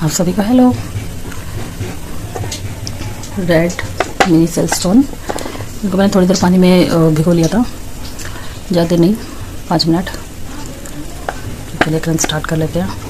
आप सभी का hello. Red mini cell stone, इनको मैंने थोड़ी देर पानी में भिगो लिया था, ज़्यादा नहीं, 5 मिनट। चलिए टर्न स्टार्ट कर लेते हैं।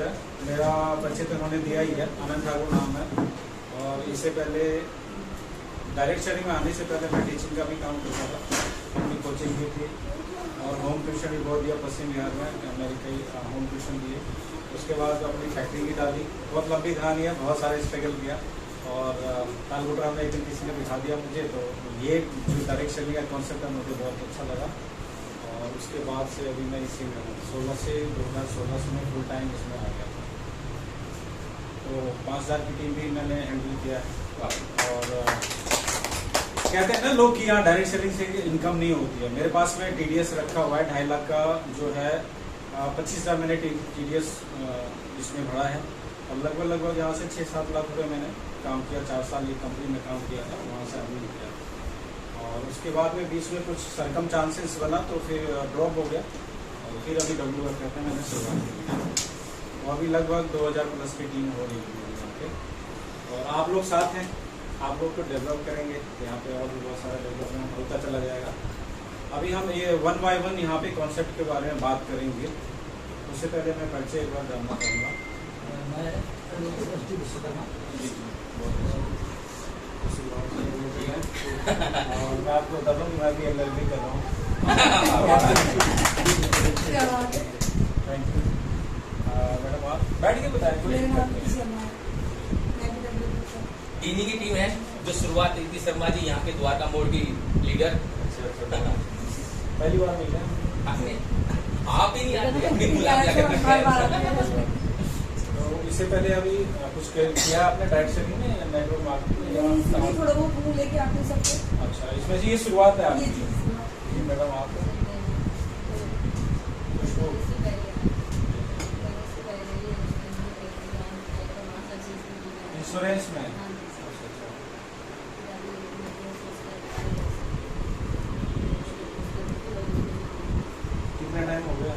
है। मेरा परिचय तो उन्होंने दिया ही है, आनंद ठाकुर नाम है। और इससे पहले डायरेक्ट शेयरिंग में आने से पहले मैं टीचिंग का भी काम करता था, अपनी कोचिंग की थी और होम ट्यूशन भी बहुत दिया पश्चिम बिहार में, मैंने कई होम ट्यूशन दिए। उसके बाद अपनी फैक्ट्री भी डाली, बहुत लंबी कहानी है, बहुत सारे स्ट्रगल किया। और तालगुटरा में एक दिन किसी ने दिखा दिया मुझे, तो ये जो डायरेक्ट शेयरिंग का कॉन्सेप्ट है मुझे बहुत अच्छा लगा। और उसके बाद से अभी मैं इसी में 2016 से मैं फुल टाइम इसमें आ गया था। तो 5000 की टीम भी मैंने हैंडल किया है। और कहते हैं ना लोग कि यहाँ डायरेक्ट सेलिंग से इनकम नहीं होती है। मेरे पास में TDS रखा हुआ है 2.5 लाख का, जो है 25,000 मैंने TDS इसमें भरा है। और लगभग यहाँ से 6-7 लाख रुपये मैंने काम किया। 4 साल ये कंपनी में काम किया था, वहाँ से अभी किया। और उसके बाद में बीच में कुछ सरकम चांसेस बना तो फिर ड्रॉप हो गया। और फिर अभी WFF में मैंने शुरुआत की। और अभी लगभग 2000 प्लस की टीम हो रही है यहाँ पे। और आप लोग साथ हैं, आप लोग को डेवलप करेंगे, यहाँ पे और भी बहुत सारा डेवलपमेंट होता चला जाएगा। अभी हम ये 1 by 1 यहाँ पे कॉन्सेप्ट के बारे में बात करेंगे। उससे पहले मैं परिचय एक बार जानना चाहूँगा। और मैं आपको बता दूँ मैं भी LLB कर रहा हूँ। थैंक यू मैडम, आप बैठ के बताएं। इन्हीं की टीम है जो शुरुआत की थी, शर्मा जी यहाँ के द्वारका मोड़ की लीडर। पहली बार मिले आप ही नहीं आते। तो इससे पहले अभी कुछ किया आपने डायरेक्ट सेलिंग में या नेटवर्क मार्केटिंग? थोड़ा वो लेके आते सबको। अच्छा, इसमें से ये शुरुआत है आपकी। मैडम आप इंश्योरेंस में कितना टाइम हो गया?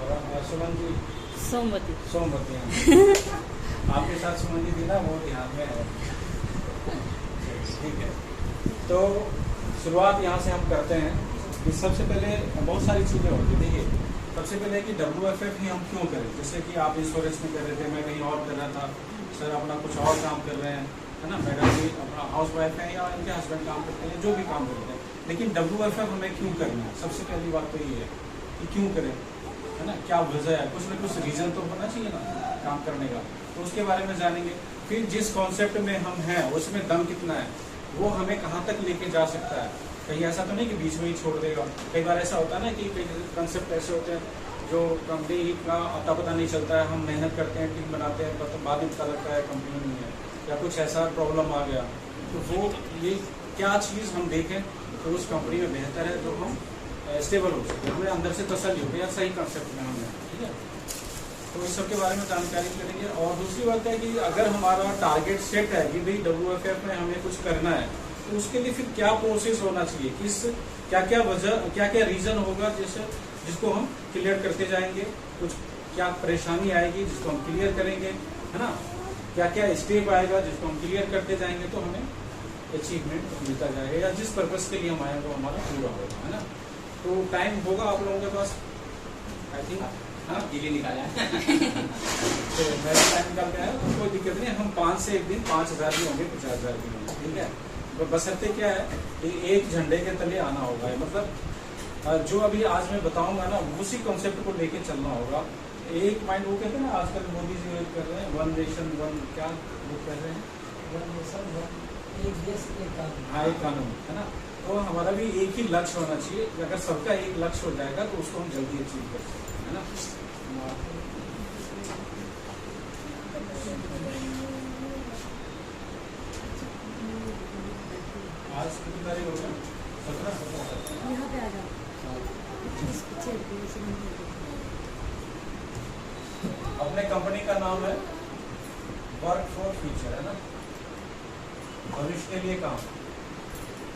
और सुमन जी? सोमवती आपके साथ सुमन जी थी ना, वो ध्यान में है। ठीक है, तो शुरुआत यहाँ से हम करते हैं कि सबसे पहले बहुत सारी चीज़ें होती हैं। देखिए, सबसे पहले कि WFF ही हम क्यों करें। जैसे कि आप इंश्योरेंस में कर रहे थे, मैं कहीं और कर रहा था, सर अपना कुछ और काम कर रहे हैं, है ना। मैडम भी अपना हाउस वाइफ है या इनके हस्बैंड काम करते हैं, जो भी काम करते हैं। लेकिन WFF हमें क्यों करना है? सबसे पहली बात तो ये है कि क्यों करें, है ना। क्या वजह है, कुछ ना कुछ रीज़न तो होना चाहिए ना काम करने का। तो उसके बारे में जानेंगे। फिर जिस कॉन्सेप्ट में हम हैं उसमें दम कितना है, वो हमें कहाँ तक लेके जा सकता है। कहीं ऐसा तो नहीं कि बीच में ही छोड़ देगा। कई बार ऐसा होता है ना कि कई कंसेप्ट ऐसे होते हैं जो कंपनी का अता पता नहीं चलता है, हम मेहनत करते हैं, टीम बनाते हैं, तो बाद में पता लगता है कंपनी नहीं है या कुछ ऐसा प्रॉब्लम आ गया। तो वो ये क्या चीज़ हम देखें तो उस कंपनी में बेहतर है जो हम स्टेबल हो सके, हमें अंदर से तसल्ली हो या सही कंसेप्ट में हम हैं। ठीक है, तो इस सब के बारे में जानकारी करेंगे। और दूसरी बात है कि अगर हमारा टारगेट सेट है कि भाई WFF में हमें कुछ करना है, तो उसके लिए फिर क्या प्रोसेस होना चाहिए, किस क्या क्या वजह, क्या क्या रीज़न होगा जिसको हम क्लियर करते जाएंगे, कुछ क्या परेशानी आएगी जिसको हम क्लियर करेंगे, है ना। क्या क्या स्टेप आएगा जिसको हम क्लियर करते जाएंगे तो हमें अचीवमेंट मिलता जाएगा, या जिस पर्पज़ के लिए हम आए वो हमारा पूरा होगा, है ना। तो टाइम होगा आप लोगों के पास, आई थिंक गिली निकाला है। तो मेरा टाइम निकाल के आया, तो कोई दिक्कत नहीं। हम 5 से एक दिन 5000 भी होंगे, 50,000 भी होंगे, ठीक है। तो बशर्ते क्या है कि एक झंडे के तले आना होगा। मतलब जो अभी आज मैं बताऊंगा ना, उसी कॉन्सेप्ट को लेके चलना होगा। एक माइंड वो कहते हैं ना, आजकल मोदी जी यूज कर रहे हैं 1 नेशन 1 क्या वो कर रहे हैं, 1 नेशन 1 एक देश एक कानून। हाँ, एक कानून, है ना। तो हमारा भी एक ही लक्ष्य होना चाहिए। अगर सबका एक लक्ष्य हो जाएगा तो उसको हम जल्दी अचीव कर सकते हैं, है ना। आज कितनी तारीख हो गया? 17। यहाँ पे आ जाओ। अपने कंपनी का नाम है वर्क फॉर फ्यूचर, है ना, भविष्य के लिए काम।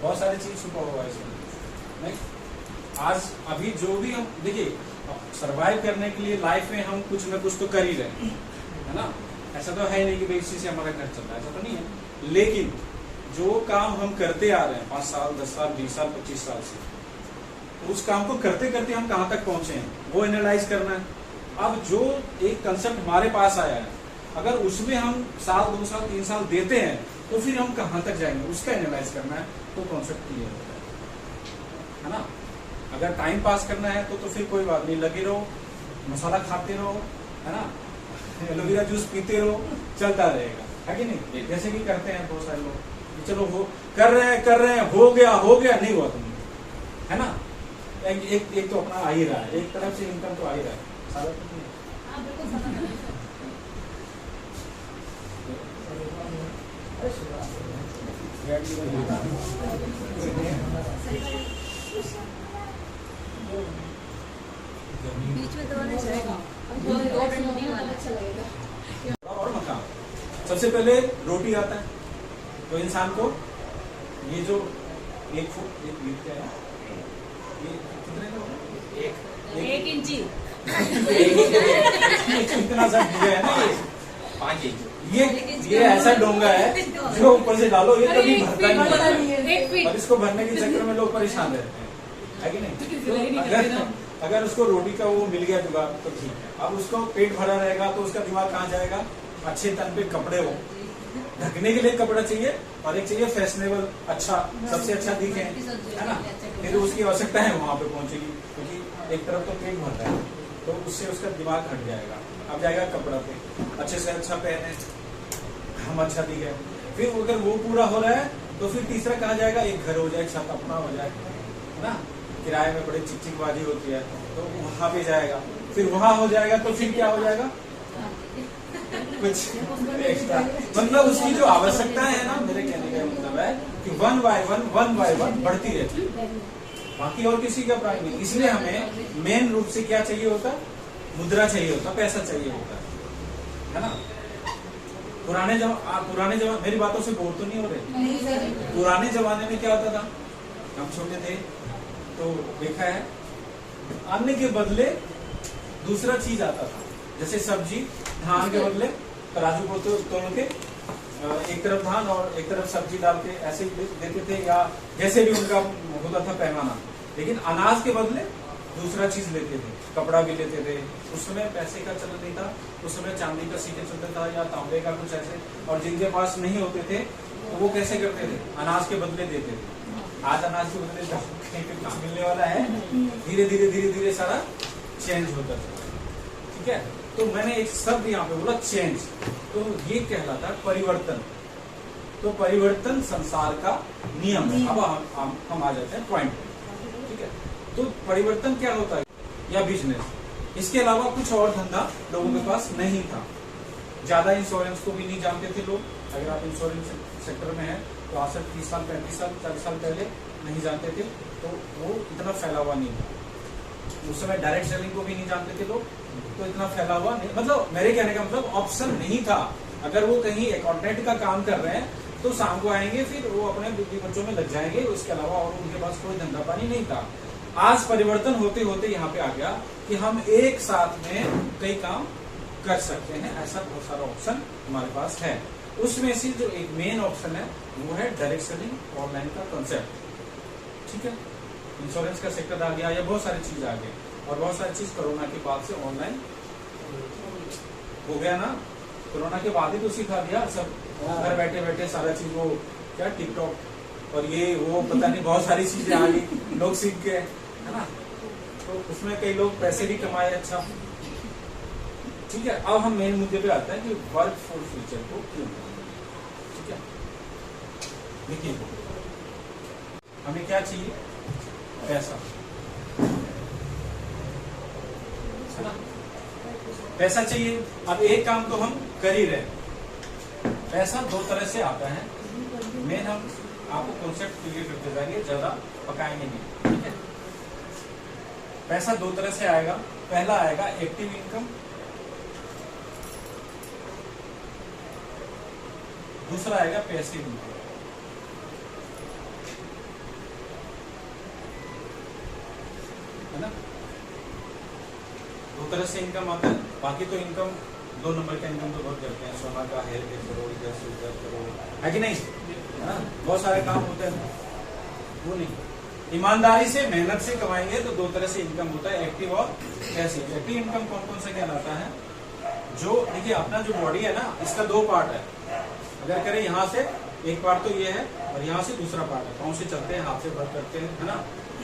बहुत सारी चीज छुपा हुआ है इसमें, नहीं। आज अभी जो भी हम देखिए, सरवाइव करने के लिए लाइफ में हम कुछ ना कुछ तो कर ही रहे हैं, है ना। ऐसा तो है नहीं कि भाई इसी से हमारा घर चल रहा है, ऐसा तो नहीं है। लेकिन जो काम हम करते आ रहे हैं 5 साल 10 साल 20 साल 25 साल से, उस काम को करते करते हम कहाँ तक पहुंचे हैं वो एनालाइज करना है। अब जो एक कंसेप्ट हमारे पास आया है, अगर उसमें हम 1 साल 2 साल 3 साल देते हैं तो फिर हम कहाँ तक जाएंगे, उसका एनालाइज करना है। तो कॉन्सेप्ट क्लियर होता है ना। अगर टाइम पास करना है तो फिर कोई बात नहीं, लगे रहो, मसाला खाते रहो, है ना, एलोवेरा जूस पीते रहो, चलता रहेगा, है कि नहीं। जैसे कि करते हैं बहुत सारे लोग, चलो वो कर रहे हैं, हो गया नहीं हुआ तुमने, है ना। एक तो अपना आ ही रहा है, एक तरफ से इनकम तो आ ही रहा है, सारा तो नहीं। बीच में दबाना चाहिए और मकान। सबसे पहले रोटी आता है, तो इंसान को ये जो एक क्या है, ये कितने का होगा? 1 इंची इतना सा डोंगा है ना, 5 इंच। ये ऐसा डोंगा है जो ऊपर से डालो ये कभी भरता नहीं है, 1 फीट। और इसको भरने के चक्कर में लोग परेशान रहते हैं, है कि नहीं। तो अगर उसको रोटी का वो मिल गया जुगाड़ तो ठीक है। अब उसको पेट भरा रहेगा तो उसका दिमाग कहाँ जाएगा, अच्छे तन पे कपड़े हो, ढकने के लिए कपड़ा चाहिए, और एक चाहिए फैशनेबल, अच्छा, सबसे अच्छा दिखे, है ना। फिर उसकी आवश्यकता है वहां पे पहुंचेगी, क्योंकि एक तरफ तो पेट भर रहा है, तो उससे उसका दिमाग हट जाएगा। अब जाएगा कपड़ा पे, अच्छे से अच्छा पहने, हम अच्छा दिखे। फिर अगर वो पूरा हो रहा है तो फिर तीसरा कहा जाएगा, एक घर हो जाए, छत अपना हो जाए, है ना। किराए में बड़े चिकचिकबाजी होती है तो वहां पे जाएगा, फिर वहां हो जाएगा तो फिर क्या हो जाएगा, कुछ एक्स्ट्रा। मतलब उसकी जो आवश्यकता है ना, मेरे कहने का मतलब है कि 1 बाय 1 बढ़ती रहती है, बाकी और किसी का प्राइस नहीं। इसलिए हमें मेन रूप से क्या चाहिए होता है, मुद्रा चाहिए होता, पैसा चाहिए होता है ना। पुराने जमाने, मेरी बातों से बोर तो नहीं हो रहे। पुराने जमाने में क्या होता था, हम छोटे थे तो देखा है, अन्न के बदले दूसरा चीज आता था, जैसे सब्जी, धान के बदले तराजू को तोड़ के एक तरफ धान और एक तरफ सब्जी डाल के ऐसे देते थे, या जैसे भी उनका होता था पैमाना। लेकिन अनाज के बदले दूसरा चीज लेते थे, कपड़ा भी लेते थे। उस समय पैसे का चलन नहीं था, उस समय चांदी का सिक्के चलता था या तांबे का कुछ ऐसे, और जिनके पास नहीं होते थे तो वो कैसे करते थे, अनाज के बदले देते थे। आज अनाज के बदले कहीं पे कुछ मिलने वाला है, धीरे धीरे सारा चेंज होता था, ठीक है। तो मैंने एक शब्द यहाँ पे बोला चेंज, तो ये कहलाता है परिवर्तन। तो परिवर्तन संसार का नियम है। अब हम आ जाते हैं पॉइंट पे, ठीक है। तो परिवर्तन क्या होता है, या बिजनेस, इसके अलावा कुछ और धंधा लोगों के पास नहीं था। ज्यादा इंश्योरेंस को भी नहीं जानते थे लोग। अगर आप इंश्योरेंस सेक्टर में हैं तो आज से 30 साल 35 साल 40 साल पहले नहीं जानते थे, तो वो इतना फैला हुआ नहीं था। उस समय डायरेक्ट सेलिंग को भी नहीं जानते थे लोग, तो इतना फैला हुआ नहीं, मतलब मेरे कहने का मतलब ऑप्शन नहीं था। अगर वो कहीं अकाउंटेंट का काम कर रहे हैं तो शाम को आएंगे, फिर वो अपने बीवी बच्चों में लग जाएंगे, उसके अलावा और उनके पास कोई धंधा पानी नहीं था। आज परिवर्तन होते होते यहाँ पे आ गया कि हम एक साथ में कई काम कर सकते हैं, ऐसा बहुत सारा ऑप्शन हमारे पास है। उसमें से जो एक मेन ऑप्शन है वो है डायरेक्ट सेलिंग, ऑनलाइन का कंसेप्ट, ठीक है। इंश्योरेंस का सेक्टर आ गया, या बहुत सारी चीज आ गई, और बहुत सारी चीज कोरोना के बाद से ऑनलाइन हो गया ना। कोरोना के बाद ही तो सिखा दिया सब, घर बैठे बैठे सारा चीज, वो क्या टिकटॉक और ये वो पता नहीं बहुत सारी चीजें आ गई, लोग सीख गए, है ना। तो उसमें कई लोग पैसे भी कमाए, अच्छा, ठीक है। अब हम मेन मुद्दे पे आते हैं कि वर्क फॉर फ्यूचर को क्यों, ठीक है। देखिए हमें क्या चाहिए, पैसा, है ना, पैसा चाहिए। अब एक काम तो हम कर ही रहे। पैसा 2 तरह से आता है, मेन हम आपको कॉन्सेप्ट क्लियर करते जाएंगे, ज्यादा पकाएंगे नहीं, ठीक है। पैसा 2 तरह से आएगा। पहला आएगा एक्टिव इनकम, दूसरा आएगा पैसिव इनकम, है ना। 2 तरह से इनकम आता है। बाकी तो इनकम 2 नंबर का इनकम तो बहुत करते हैं, सोना का हेयर करो, इधर से उधर करो, है कि नहीं, है ना, बहुत सारे काम होते हैं, वो नहीं। ईमानदारी से मेहनत से कमाएंगे तो दो तरह से इनकम होता है, एक्टिव और पैसिव। एक्टिव इनकम कौन कौन सा कहलाता है? जो देखिए अपना जो बॉडी है ना, इसका दो पार्ट है। अगर करें यहाँ से एक पार्ट तो ये है और यहाँ से दूसरा पार्ट है। पाँव से चलते हैं, हाथ से वर्क करते हैं, है ना,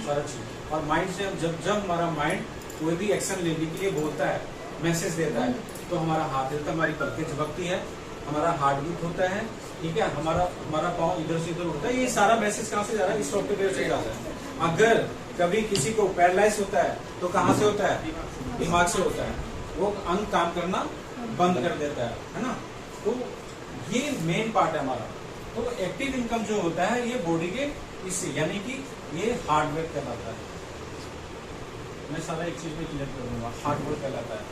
सारा चीज। और माइंड से जब हमारा माइंड कोई भी एक्शन लेने के लिए बोलता है, मैसेज देता है, तो हमारा हाथ हिलता है, हमारी पलकें झपकती है, हमारा हार्ट बीट होता है, ठीक है, हमारा पाँव इधर से इधर होता है। ये सारा मैसेज कहाँ से जा रहा है? इस सॉफ्टवेयर से जाता है। अगर कभी किसी को पैरालाइज होता है तो कहाँ से होता है? दिमाग से होता है। वो अंग काम करना बंद कर देता है ना। तो ये मेन पार्ट है हमारा। तो एक्टिव इनकम जो होता है ये बॉडी के इससे, यानी कि ये हार्ड वर्क कहलाता है। मैं सारा एक चीज में क्लियर करूंगा, हार्ड वर्क कहलाता है।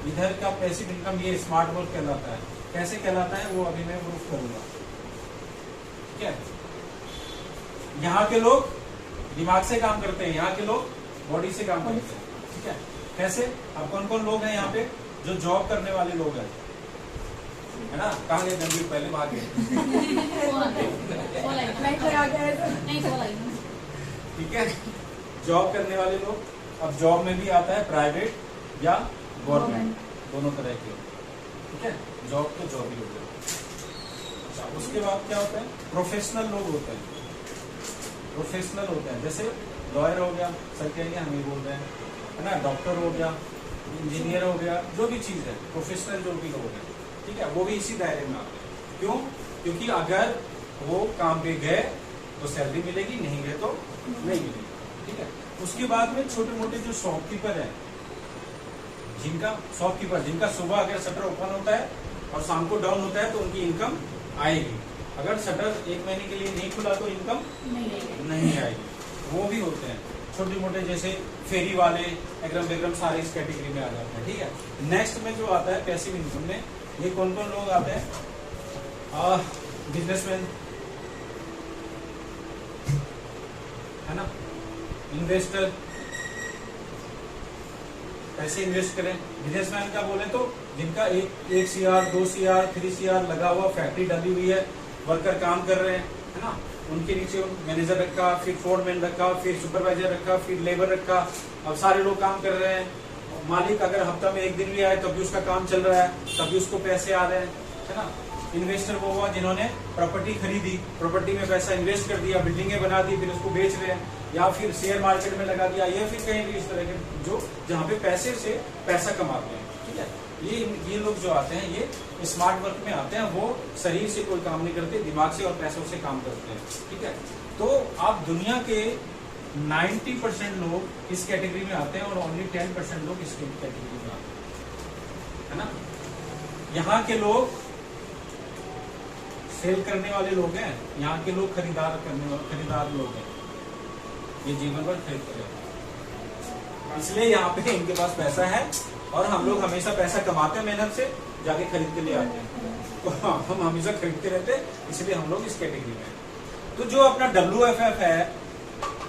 इधर का पैसिव इनकम ये स्मार्ट वर्क कहलाता है। कैसे कहलाता है वो अभी मैं प्रूफ करूंगा, ठीक है। यहाँ के लोग दिमाग से काम करते हैं, यहाँ के लोग बॉडी से काम करते हैं, ठीक है। कैसे? अब कौन कौन लोग हैं यहाँ पे जो जॉब करने वाले लोग हैं, है ना? कहाँ गए गंभीर? पहले भागे ठीक है। जॉब करने वाले लोग, अब जॉब में भी आता है प्राइवेट या गवर्नमेंट, दोनों तरह के, ठीक है। जॉब तो जॉब ही होते हैं। अच्छा, उसके बाद क्या होता है? प्रोफेशनल लोग होते हैं। प्रोफेशनल होते हैं जैसे लॉयर हो गया, सर कहेंगे हम ही बोल रहे हैं, है ना, डॉक्टर हो गया, इंजीनियर हो गया, जो भी चीज है, प्रोफेशनल जो भी लोग हैं, ठीक है, वो भी इसी दायरे में आते हैं। क्यों? क्योंकि अगर वो काम पे गए तो सैलरी मिलेगी, नहीं गए तो नहीं मिलेगी, ठीक है। उसके बाद में छोटे मोटे जो शॉपकीपर है, जिनका सुबह अगर शटर ओपन होता है और शाम को डाउन होता है तो उनकी इनकम आएगी। अगर शटर एक महीने के लिए नहीं खुला तो इनकम नहीं आएगी। वो भी होते हैं छोटे मोटे, जैसे फेरी वाले, एग्रम बेग्रम, सारे इस कैटेगरी में आ जाते हैं, ठीक है। नेक्स्ट में जो आता है पैसिव इनकम में, ये कौन कौन लोग आते हैं? बिजनेसमैन, है ना, इन्वेस्टर, पैसे इन्वेस्ट करें। बिजनेसमैन का बोले तो जिनका एक CR, 2 CR, 3 CR लगा हुआ, फैक्ट्री डाली हुई है, वर्कर काम कर रहे हैं, है ना, उनके नीचे मैनेजर रखा, फिर फोरमैन रखा, फिर सुपरवाइजर रखा, फिर लेबर रखा, अब सारे लोग काम कर रहे हैं। मालिक अगर हफ्ता में एक दिन भी आए तब भी उसका काम चल रहा है, तब भी उसको पैसे आ रहे हैं, है ना। इन्वेस्टर वो हुआ जिन्होंने प्रॉपर्टी खरीदी, प्रॉपर्टी में पैसा इन्वेस्ट कर दिया, बिल्डिंगें बना दी, फिर उसको बेच रहे हैं, या फिर शेयर मार्केट में लगा दिया, या फिर कहीं भी इस तरह के जो जहाँ पे पैसे से पैसा कमाते हैं, ठीक है। ये लोग जो आते हैं ये स्मार्ट वर्क में आते हैं। वो शरीर से कोई काम नहीं करते, दिमाग से और पैसों से काम करते हैं, ठीक है। तो आप दुनिया के 90% लोग इस कैटेगरी में आते हैं और ओनली 10% लोग इस कैटेगरी में आते हैं, है ना। यहाँ के लोग सेल करने वाले लोग हैं, यहाँ के लोग खरीदार लोग हैं, ये जीवन भर खरीदते हैं। इसलिए यहाँ पे इनके पास पैसा है और हम लोग हमेशा पैसा कमाते हैं, मेहनत से जाके खरीद के ले आते हैं। तो हम हमेशा खरीदते रहते हैं, इसलिए हम लोग इस कैटेगरी में। तो जो अपना WFF है,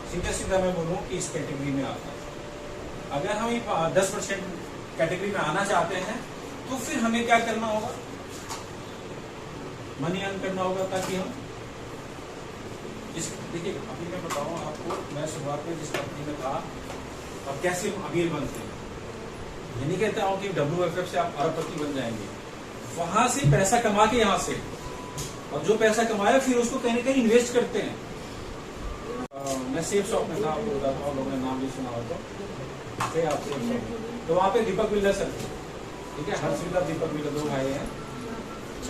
सीधा मैं बोलूँ कि इस कैटेगरी में आता है। अगर हम 10% कैटेगरी में आना चाहते हैं तो फिर हमें क्या करना होगा? मनी अर्न करना होगा, ताकि हम देखिए अभी मैं बताऊँ आपको, मैं शुरुआत में जिस कंपनी में था और कैसे हम अमीर बनते हैं, ये नहीं कहता हूँ कि WFF से आप अरबपति बन जाएंगे, वहां से पैसा कमा के यहाँ से, और जो पैसा कमाया फिर उसको कहीं ना कहीं इन्वेस्ट करते हैं। मैं सेफ शॉप में था, आपको बताता हूँ, लोगों ने नाम भी सुना हो तो वहाँ पे दीपक बिल्डर सर, ठीक है, हर्षविला दीपक बिल्डर, 2 भाई हैं,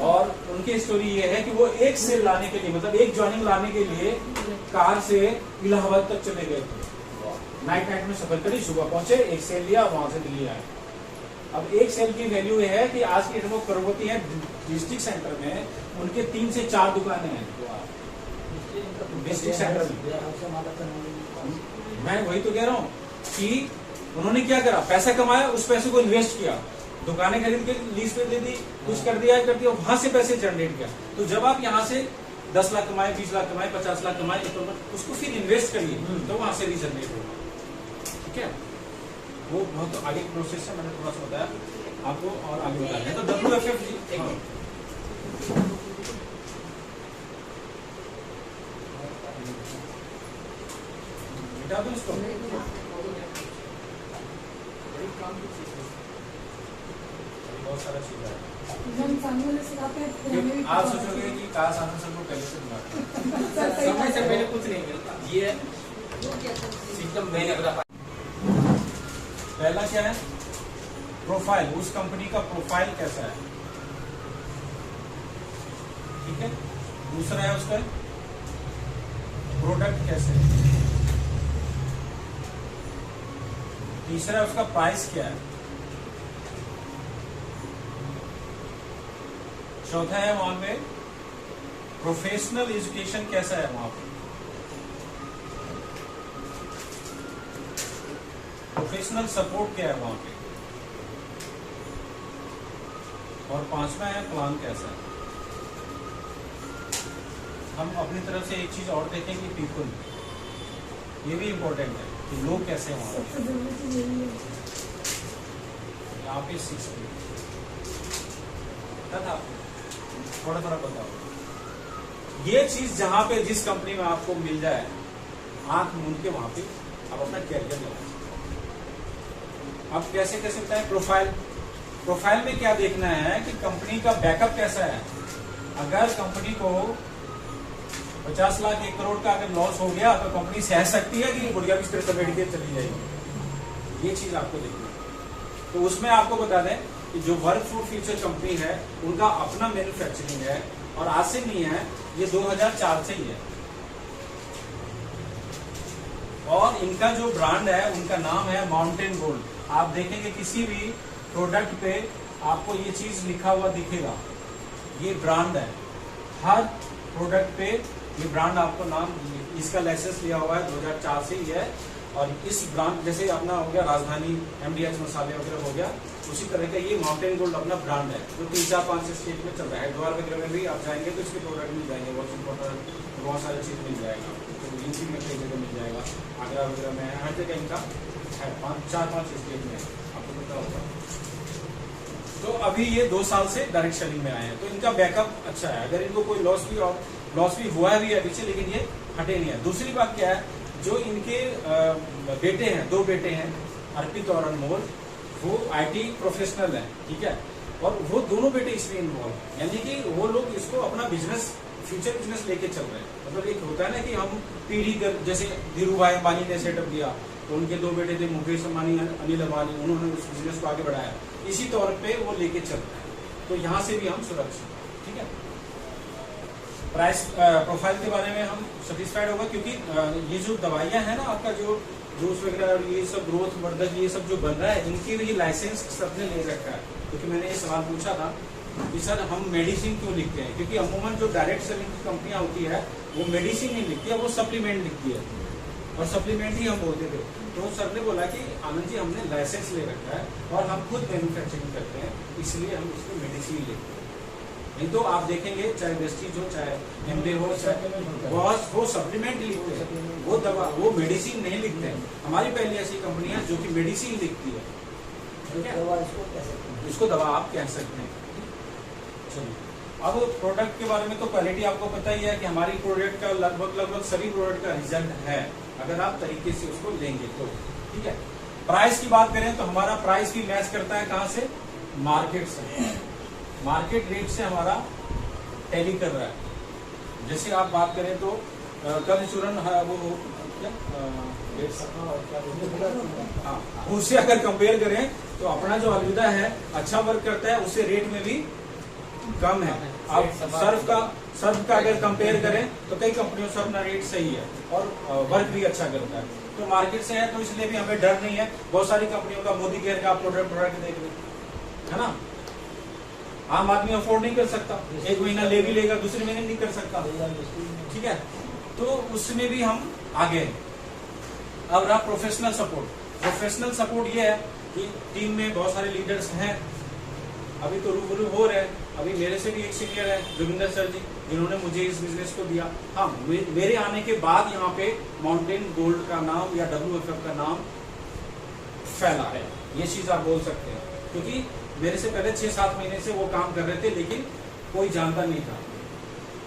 और उनकी स्टोरी ये है कि वो एक सेल लाने के लिए, मतलब एक ज्वाइनिंग लाने के लिए कार से इलाहाबाद तक चले गए थे। नाइट में सफर करी, सुबह पहुंचे, एक सेल लिया, वहां से दिल्ली आए। अब एक सेल की वैल्यू ये है कि आज की वो करोड़पति है, डिस्ट्रिक्ट सेंटर में उनके 3 से 4 दुकानें हैं डिस्ट्रिक्ट सेंटर में। मैं वही तो कह रहा हूँ कि उन्होंने क्या करा, पैसा कमाया, उस पैसे को इन्वेस्ट किया, दुकानें खरीद के लीज पे दे दी, कुछ कर दिया, वहां से पैसे जनरेट किया। तो जब आप यहाँ से 10 लाख कमाए, 20 लाख कमाए, 50 लाख कमाए, तो उसको फिर इन्वेस्ट करिए, तो वहां से भी जनरेट होगा, ठीक है। वो बहुत आगे प्रोसेस है, मैंने थोड़ा सा बताया आपको और आगे बताया। तो WFF जी मिटा दो इसको। बड़ी काम की चीज है, बहुत सारा चीज है। आप सोचोगे कि काश आनंद सर को पहले से बुला, समय से पहले कुछ नहीं मिलता, ये सिस्टम मैंने बता। पहला क्या है, प्रोफाइल, उस कंपनी का प्रोफाइल कैसा है, ठीक है। दूसरा है उसका प्रोडक्ट कैसे है। तीसरा है उसका प्राइस क्या है। चौथा है वहां पे प्रोफेशनल एजुकेशन कैसा है वहां पे, प्रोफेशनल सपोर्ट क्या है वहां पे, और पांचवा है प्लान कैसा है। हम अपनी तरफ से एक चीज और देखेंगे, पीपल, ये भी इंपॉर्टेंट है कि लोग कैसे हैं वहां पे। यहाँ पे 6 थोड़ा थोड़ा बताओ। ये चीज जहां पे जिस कंपनी में आपको मिल जाए, आंख मूंद के वहां पे आप अपना कैरियर लगा सकते हो। अब कैसे कैसे बताएं, प्रोफाइल, प्रोफाइल में क्या देखना है कि कंपनी का बैकअप कैसा है। अगर कंपनी को 50 लाख 1 करोड़ का अगर लॉस हो गया तो कंपनी सह सकती है कि गुड़िया बिस्तर पर बैठ के चली जाएगी, ये चीज आपको देखना है। तो उसमें आपको बता दें कि जो वर्क फूड फ्यूचर कंपनी है उनका अपना मैन्युफैक्चरिंग है, और आज से नहीं है, ये 2004 से ही है। और इनका जो ब्रांड है उनका नाम है माउंटेन गोल्ड। आप देखेंगे किसी भी प्रोडक्ट पे आपको ये चीज लिखा हुआ दिखेगा, ये ब्रांड है। हर प्रोडक्ट पे ये ब्रांड आपको नाम, इसका लाइसेंस लिया हुआ है 2004 से ही है। और इस ब्रांड जैसे अपना हो गया राजधानी, MDH मसाले वगैरह हो गया, उसी तरह का ये माउंटेन गोल्ड अपना ब्रांड है जो 3-4-5 स्टेट में चल रहा है। हरिद्वार वगैरह में भी आप जाएंगे तो इसके प्रोडक्ट मिल जाएंगे, वॉशिंग पाउडर, बहुत सारी चीज मिल जाएगा। तो यूपी में कई जगह मिल जाएगा, आगरा वगैरह में, हर जगह इनका है, 4-5 स्टेट में, आपको पता होगा। तो अभी ये 2 साल से डायरेक्ट सेलिंग में आए हैं, तो इनका बैकअप अच्छा है। अगर इनको कोई लॉस भी हुआ भी है पीछे, लेकिन ये हटे नहीं है। दूसरी बात क्या है, जो इनके बेटे हैं, 2 बेटे हैं, अर्पित और अनमोल, वो IT प्रोफेशनल है, ठीक है। और वो दोनों बेटे इसमें इन्वॉल्व, यानी कि वो लोग इसको अपना बिजनेस, फ्यूचर बिजनेस लेके चल रहे हैं। मतलब एक होता है ना कि हम पीढ़ी कर, जैसे धीरू भाई अंबानी ने सेटअप किया, तो उनके 2 बेटे थे, मुकेश अंबानी, अनिल अंबानी, उन्होंने उस बिजनेस को आगे बढ़ाया। इसी तौर पे वो लेके चल रहे हैं, तो यहाँ से भी हम सुरक्षित, ठीक है। प्राइस प्रोफाइल के बारे में हम सेटिस्फाइड होगा, क्योंकि ये जो दवाइयाँ हैं ना, आपका जो जूस वगैरह और ये सब ग्रोथ वर्धक ये सब जो बन रहा है, इनके भी लाइसेंस सबने ले रखा है। क्योंकि मैंने ये सवाल पूछा था कि सर हम मेडिसिन क्यों लिखते हैं, क्योंकि अमूमन जो डायरेक्ट सेलिंग की कंपनियां होती है वो मेडिसिन नहीं लिखती है, वो सप्लीमेंट लिखती है, और सप्लीमेंट ही हम बोलते थे। तो सर ने बोला कि आनंद जी हमने लाइसेंस ले रखा है और हम खुद मैन्युफैक्चरिंग करते हैं, इसलिए हम इसको मेडिसिन लेते हैं। नहीं तो आप देखेंगे चाहे वेस्टीज हो, चाहे एमडे हो, चाहे वो सप्लीमेंट लिखते हैं, वो दवा, वो मेडिसिन नहीं लिखते हैं। हमारी पहली ऐसी कंपनी है जो कि मेडिसिन लिखती है, ठीक है। इसको दवा आप कह सकते हैं। चलिए, अब प्रोडक्ट के बारे में तो क्वालिटी आपको पता ही है कि हमारी प्रोडक्ट का लगभग सभी प्रोडक्ट का रिजल्ट है, अगर आप तरीके से उसको लेंगे तो, ठीक है। प्राइस की बात करें तो हमारा प्राइस भी मैच करता है कहाँ से, मार्केट से, मार्केट रेट से हमारा टैली कर रहा है। जैसे आप बात करें तो कल चूरन वो क्या उससे अगर कंपेयर करें तो अपना जो अलविदा है अच्छा वर्क करता है, उससे रेट में भी कम है। आप सर्फ का अगर कंपेयर करें तो कई कंपनियों से अपना रेट सही है और वर्क भी अच्छा करता है, तो मार्केट से है, तो इसलिए भी हमें डर नहीं है। बहुत सारी कंपनियों का मोदी केयर का प्रोडक्ट देख रहे है ना, आम आदमी अफोर्ड नहीं कर सकता, 1 महीना ले भी लेगा, दूसरे महीने नहीं कर सकता, ठीक है। तो उसमें भी हम आगे हैं। अब रहा प्रोफेशनल सपोर्ट। प्रोफेशनल सपोर्ट ये है कि टीम में बहुत सारे लीडर्स हैं, अभी तो रूबरू हो रहे हैं। अभी मेरे से भी एक सीनियर है जोगिंदर सर जी, जिन्होंने मुझे इस बिजनेस को दिया। हाँ, मेरे आने के बाद यहाँ पे माउंटेन गोल्ड का नाम या WFF का नाम फैला है, ये चीज आप बोल सकते हैं। क्योंकि मेरे से पहले 6-7 महीने से वो काम कर रहे थे, लेकिन कोई जानता नहीं था,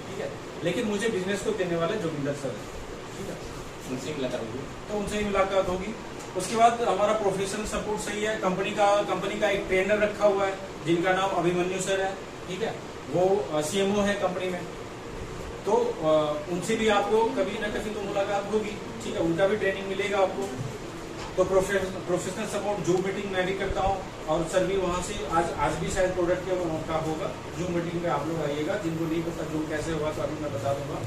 ठीक है। लेकिन मुझे बिजनेस को देने वाले जोगिंदर सर है, ठीक है। उनसे मुलाकात होगी। तो उनसे ही मुलाकात होगी। उसके बाद हमारा प्रोफेशनल सपोर्ट सही है। कंपनी का एक ट्रेनर रखा हुआ है जिनका नाम अभिमन्यु सर है, ठीक है, वो CMO है कंपनी में। तो उनसे भी आपको कभी ना कभी तो मुलाकात होगी, ठीक है, उनका भी ट्रेनिंग मिलेगा आपको। तो प्रोफेशनल सपोर्ट जूम मीटिंग मैं भी करता हूँ, और सर भी वहाँ से आज भी शायद प्रोडक्ट का होगा जूम मीटिंग में आप लोग आइएगा। जिनको नहीं पता जूम कैसे होगा तो अभी मैं बता दूंगा,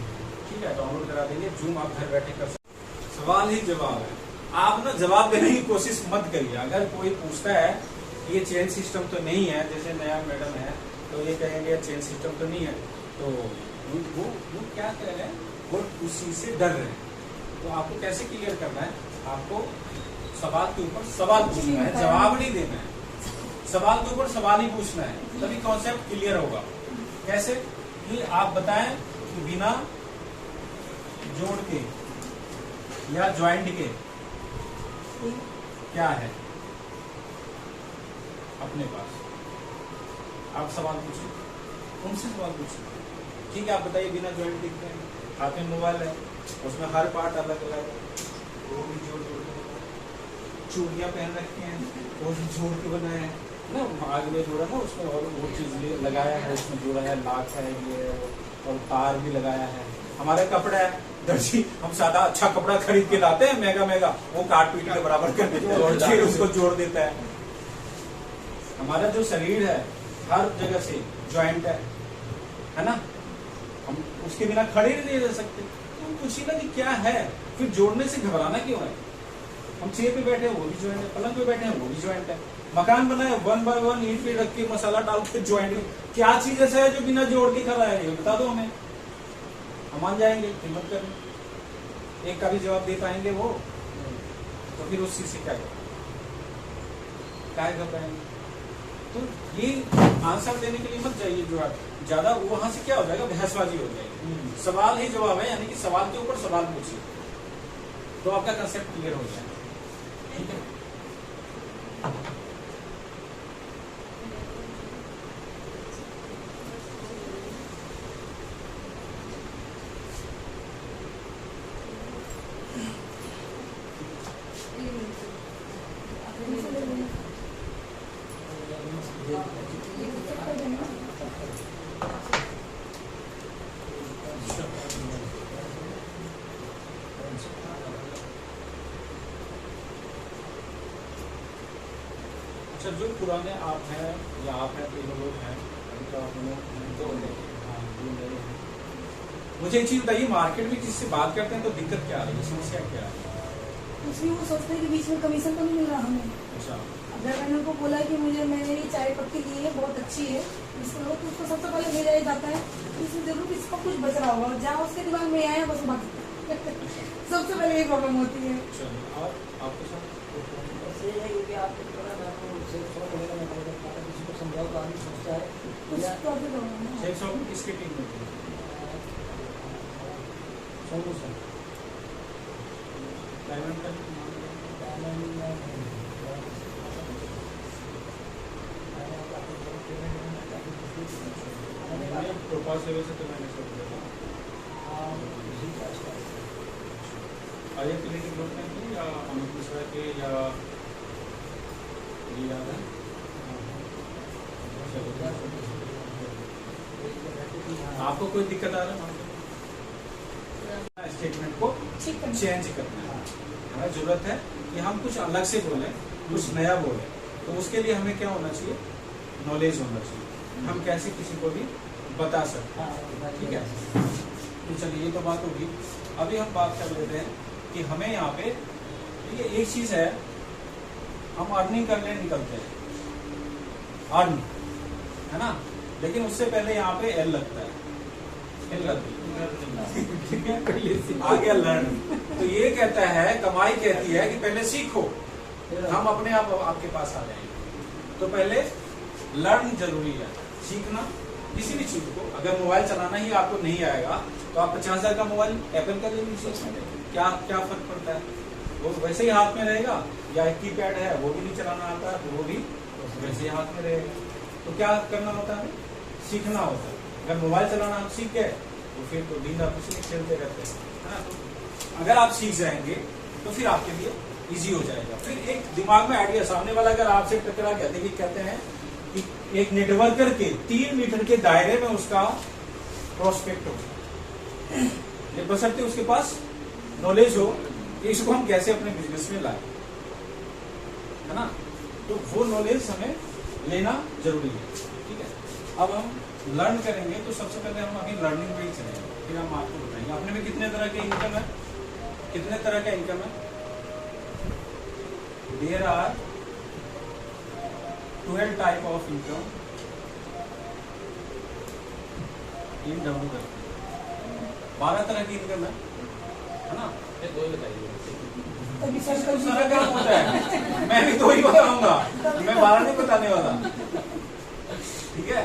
ठीक है, डाउनलोड करा देंगे जूम, आप घर बैठे कर सकते। सवाल ही जवाब है, आप ना जवाब देने की कोशिश मत करिए। अगर कोई पूछता है कि ये चेन सिस्टम तो नहीं है, जैसे नया मैडम है तो ये कहेंगे चेन सिस्टम तो नहीं है, तो वो क्या कह रहे हैं, वो उसी से डर रहे हैं। तो आपको कैसे क्लियर करना है, आपको सवाल के ऊपर सवाल पूछना है, जवाब नहीं देना है। सवाल के ऊपर सवाल ही पूछना है, तभी कॉन्सेप्ट क्लियर होगा। कैसे कि आप बताएं कि बिना जोड़ के या ज्वाइंट के क्या है अपने पास। आप सवाल पूछिए, उनसे सवाल पूछिए, ठीक है, आप बताइए बिना ज्वाइंट के क्या है। हाथ में मोबाइल है, उसमें हर पार्ट अलग अलग है, वो भी जोड़ जोड़ के बनाए। चूड़ियाँ पहन रखी हैं, वो भी जोड़ के बनाए हैं ना, आगे में जोड़ा ना, उसमें और वो चीज लगाया है, उसमें जोड़ा है, लाख है ये, और तार भी लगाया है। हमारा कपड़ा है, दर्जी हम सादा अच्छा कपड़ा खरीद के लाते हैं महंगा, वो काट पीट के बराबर कर देते हैं, फिर उसको जोड़ देता है। हमारा जो शरीर है हर जगह से ज्वाइंट है ना, हम उसके बिना खड़े नहीं रह सकते। तो पूछिए ना कि क्या है, फिर जोड़ने से घबराना क्यों है। हम चेयर पे बैठे हैं वो भी ज्वाइंट है, पलंग पे बैठे हैं वो भी ज्वाइंट है, मकान बनाए 1 बाय 1 ईंट पे रख के मसाला डाल के ज्वाइंट। क्या चीज ऐसा है जो बिना जोड़ के खड़ा है, ये बता दो हमें, हम मान जाएंगे, हिम्मत करें। एक का भी जवाब दे पाएंगे वो, तो फिर उस चीज से क्या घबराएंगे। तो ये आंसर देने के लिए मत जाइए जो ज्यादा, वहां से क्या हो जाएगा, बहसबाजी हो जाएगी। सवाल ही जवाब है, यानी कि सवाल के ऊपर सवाल पूछिए, तो आपका कंसेप्ट क्लियर हो जाएगा, ठीक है। अच्छा, जो पुराने आप हैं या आप हैं, तीनों लोग हैं, अभी तो आप दो हैं। मुझे एक चीज बताइए, मार्केट में किसी से बात करते हैं तो दिक्कत क्या आ रही है, समस्या क्या है? उसमें वो सोचते हैं कि बीच में कमीशन तो नहीं मिल रहा हमें। अच्छा, अगर मैंने उनको बोला कि मैंने ये चाय पत्ती ली है, बहुत अच्छी है, इसको तो उसको सबसे पहले भेजा जाता है, इसमें जरूर किसको कुछ बच रहा होगा, जहाँ उसके दिमाग में आया बस बात सबसे पहले ये प्रॉब्लम होती है। और आपके साथ किसी को समझाओ तो आदमी सोचता है कुछ प्रॉब्लम किसके टीम में थे? सोनू सर, डायमंड का प्रोपाल सेवा से तो मैंने सब दिया था। आर्य क्लिनिक ग्रुप में थी या अमित मिश्रा के, या ये याद है? आपको कोई दिक्कत आ रहा है? स्टेटमेंट को चेंज करना है, हमें जरूरत है कि हम कुछ अलग से बोलें, कुछ नया बोलें। तो उसके लिए हमें क्या होना चाहिए, नॉलेज होना चाहिए, हम कैसे किसी को भी बता सकते हैं, ठीक है। तो चलिए, ये तो बात होगी। अभी हम बात कर लेते हैं कि हमें यहाँ पे ये एक चीज है, हम अर्निंग करने निकलते हैं, अर्न है ना, लेकिन उससे पहले यहाँ पे एल लगता है, एल लगती है, आ गया लर्न। तो ये कहता है, कमाई कहती है कि पहले सीखो, हम अपने आप आपके पास आ जाएंगे। तो पहले लर्न जरूरी है, सीखना किसी भी चीज को। अगर मोबाइल चलाना ही आपको नहीं आएगा तो आप 50,000 का मोबाइल एप्पल का ले लीजिए, क्या क्या फर्क पड़ता है, वो वैसे ही हाथ में रहेगा। या एक कीपैड है, वो भी नहीं चलाना आता है, वो भी वैसे ही हाथ में रहेगा। तो क्या करना होता है, सीखना होता है। अगर मोबाइल चलाना आप सीख गए तो फिर तो दिन रात उसी में खेलते रहते हैं, है ना। अगर आप सीख जाएंगे तो फिर आपके लिए इजी हो जाएगा। फिर एक दिमाग में आइडिया, सामने वाला अगर आपसे टकरा कहते हैं कि एक नेटवर्कर के 3 मीटर के दायरे में उसका प्रोस्पेक्ट हो, बशर्ते उसके पास नॉलेज हो कि इसको हम कैसे अपने बिजनेस में लाए, है ना। तो वो नॉलेज हमें लेना जरूरी है। ठीक है, अब हम लर्न करेंगे तो सबसे पहले हम अभी लर्निंग में ही चलेंगे, फिर हम आपको बताएंगे अपने में कितने तरह के इनकम है, कितने तरह का इनकम है। There are 12 type of income in W। 12 तरह की इनकम है ना। दो ही बताइए। तभी सर्च कर सारा काम होता है, मैं भी 2 ही बताऊंगा, मैं 12 नहीं बताने वाला। ठीक है,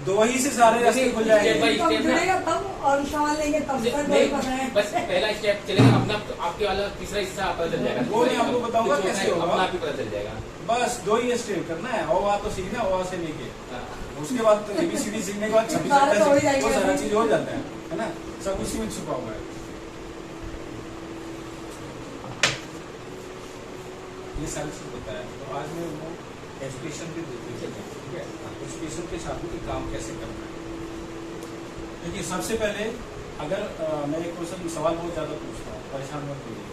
2 ही से सारे रास्ते खुल जाएंगे। तब जुड़ेगा तब और सामान लेंगे तब तक वही पता है। बस पहला स्टेप चलेगा अपना, तो आपके वाला तीसरा हिस्सा पता चल जाएगा। वो मैं आपको बताऊंगा कैसे होगा, अपना आप ही पता चल जाएगा। बस 2 ही स्टेप करना है। और तो सीखना है, और से लेके उसके बाद तो ABCD सीखने के बाद 26 वो सारा चीज हो जाता है ना, सब उसी में छुपा हुआ है। ये सारी चीज होता है। तो आज मैं वो एजुकेशन भी देते हैं। ठीक है, एजुकेशन के साथ में काम कैसे करना है। देखिए सबसे पहले अगर मैं एक क्वेश्चन सवाल बहुत ज्यादा पूछता हूँ, परेशान मत होइए।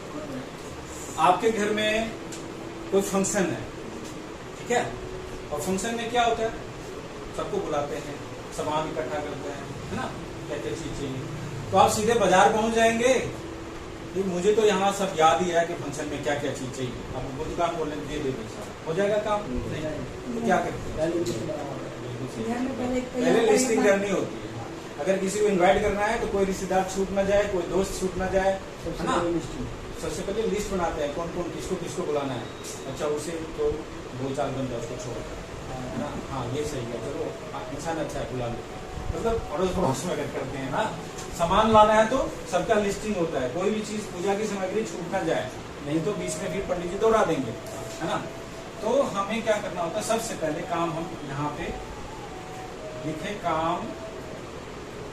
आपके घर में कोई फंक्शन है, ठीक है, और फंक्शन में क्या होता है, सबको बुलाते हैं, सामान इकट्ठा करते हैं, है ना, क्या क्या चीज चाहिए। तो आप सीधे बाजार पहुंच जाएंगे कि मुझे तो यहाँ सब याद ही है कि फंक्शन में क्या क्या चीज चाहिए, आप उनको दुकान बोल दे पैसा हो जाएगा काम। तो क्या करते हैं, पहले लिस्टिंग करनी होती है। अगर किसी को इनवाइट करना है तो कोई रिश्तेदार छूट ना जाए, कोई दोस्त छूट ना जाए, है ना। सबसे पहले लिस्ट बनाते हैं कौन कौन किसको किसको बुलाना है। अच्छा, उसे तो 2-4 बंदा उसको छोड़, है ना। हाँ ये सही है, चलो इंसान अच्छा है, बुला लो। मतलब अड़ोस पड़ोस में अगर करते हैं ना, सामान लाना है तो सबका लिस्टिंग होता है, कोई भी चीज पूजा की सामग्री छूट ना जाए, नहीं तो बीच में फिर पंडित जी दौड़ा देंगे, है ना। तो हमें क्या करना होता है, सबसे पहले काम हम यहाँ पे लिखे, काम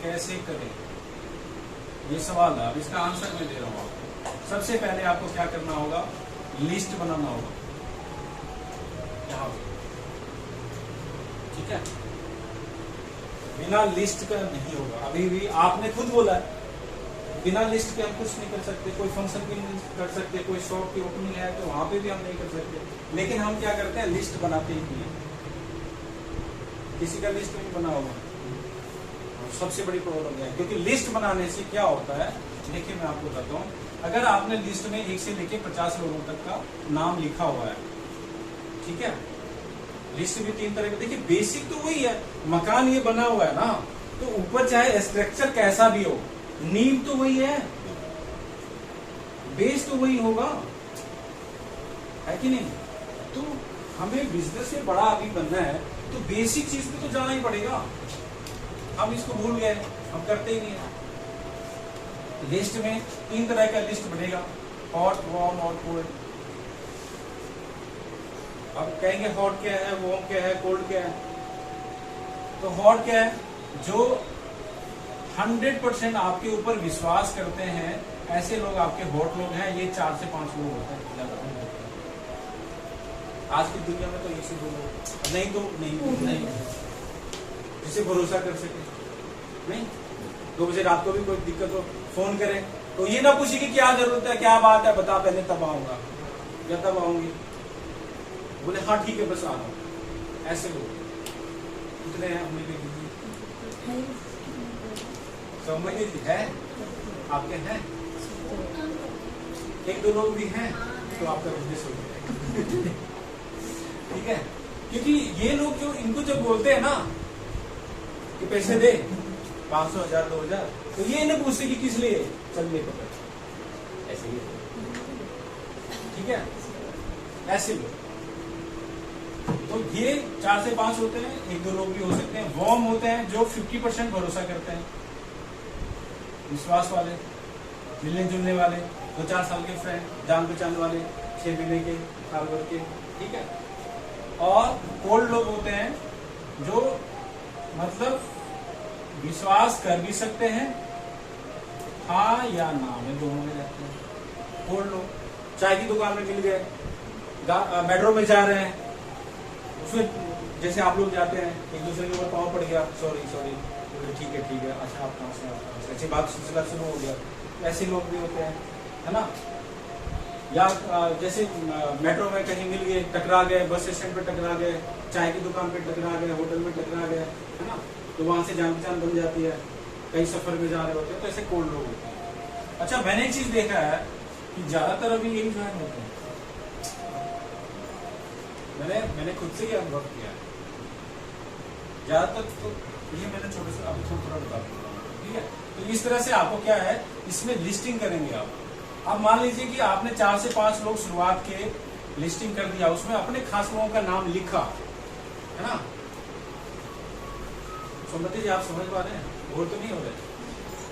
कैसे करें, ये सवाल है। अब इसका आंसर मैं दे रहा हूँ आपको। सबसे पहले आपको क्या करना होगा, लिस्ट बनाना होगा यहाँ पे। ठीक है, बिना लिस्ट का नहीं होगा। अभी भी आपने खुद बोला है बिना लिस्ट के हम कुछ नहीं कर सकते, कोई फंक्शन भी नहीं कर सकते, कोई शॉप की ओपनिंग है तो वहां पे भी हम नहीं कर सकते। लेकिन हम क्या करते हैं, लिस्ट बनाते ही नहीं है। किसी का लिस्ट नहीं बना होगा, सबसे बड़ी प्रॉब्लम है। क्योंकि लिस्ट बनाने से क्या होता है, देखिए मैं आपको बताता हूँ। अगर आपने लिस्ट में 1 से लेके 50 लोगों तक का नाम लिखा हुआ है, ठीक है, लिस्ट भी 3 तरह के। देखिए बेसिक तो वही है, मकान ये बना हुआ है ना, तो ऊपर चाहे स्ट्रक्चर कैसा भी हो, नींव तो वही है, बेस तो वही होगा, है कि नहीं। तो हमें बिजनेस में बड़ा अभी बनना है तो बेसिक चीज पे तो जाना ही पड़ेगा। हम इसको भूल गए, हम करते ही नहीं है। लिस्ट में 3 तरह का लिस्ट बनेगा, हॉट, वार्म और कोल्ड। अब कहेंगे हॉट क्या है, वार्म क्या है, कोल्ड क्या है। तो हॉट क्या है, जो 100% आपके ऊपर विश्वास करते हैं, ऐसे लोग आपके हॉट लोग हैं। ये 4 से 5 लोग होते हैं, ज्यादा नहीं होते। आज की दुनिया में तो 1 से 2 लोग, नहीं तो नहीं जिसे भरोसा कर सके। नहीं 2 बजे रात को भी कोई दिक्कत हो, फोन करें तो ये ना पूछे कि क्या जरूरत है, क्या बात है, बता पहले, तब आऊंगा या तब आऊंगी। बोले हाँ ठीक है बस आ रहा हूं। ऐसे लोग कितने हैं हमने समझ है, आपके हैं 1-2 लोग भी हैं तो आपका बिजनेस हो गया। ठीक है, क्योंकि ये लोग जो इनको जब बोलते हैं ना कि पैसे दे 500, 1000, 2000, तो ये नहीं पूछते कि किस लिए, चल ले पकड़, ऐसे ही। ठीक है, ऐसे लोग। तो ये 4 से 5 होते हैं, 1-2 लोग भी हो सकते हैं। वार्म होते हैं जो 50% भरोसा करते हैं, विश्वास वाले, मिलने जुलने वाले, 2-4 साल के फ्रेंड, जान पहचान वाले, 6 महीने के, साल भर के। ठीक है, और कोल्ड लोग होते हैं जो मतलब विश्वास कर भी सकते हैं हाँ या ना में दोनों में रहते हैं। खोल लो, चाय की दुकान में मिल गए, मेट्रो में जा रहे हैं, उसमें जैसे आप लोग जाते हैं एक दूसरे के ऊपर पाँव पड़ गया, सॉरी बोले ठीक है, अच्छा आप कहाँ से, अच्छी बात सिलसिला शुरू हो गया। ऐसे लोग भी होते हैं, है ना। या जैसे मेट्रो में कहीं मिल गए, टकरा गए, बस स्टैंड पे टकरा गए, चाय की दुकान पे टकरा गए, होटल में टकरा गए, है ना, तो वहां से जान पहचान बन जाती है, कई सफर में जा रहे होते हैं, तो ऐसे कोल्ड लोग होते हैं। अच्छा, मैंने एक चीज देखा है कि ज्यादातर अभी यही ज्वाइन होते हैं, मैंने खुद से ही अनुभव किया है ज्यादातर। तो ये मैंने छोटे से अभी थोड़ा बता दूंगा, ठीक है। तो इस तरह से आपको क्या है, इसमें लिस्टिंग करेंगे आप मान लीजिए कि आपने 4 से 5 लोग शुरुआत के लिस्टिंग कर दिया, उसमें अपने खास लोगों का नाम लिखा, है ना। सोमवती जी आप समझ पा रहे हैं, बोर तो नहीं हो रहे।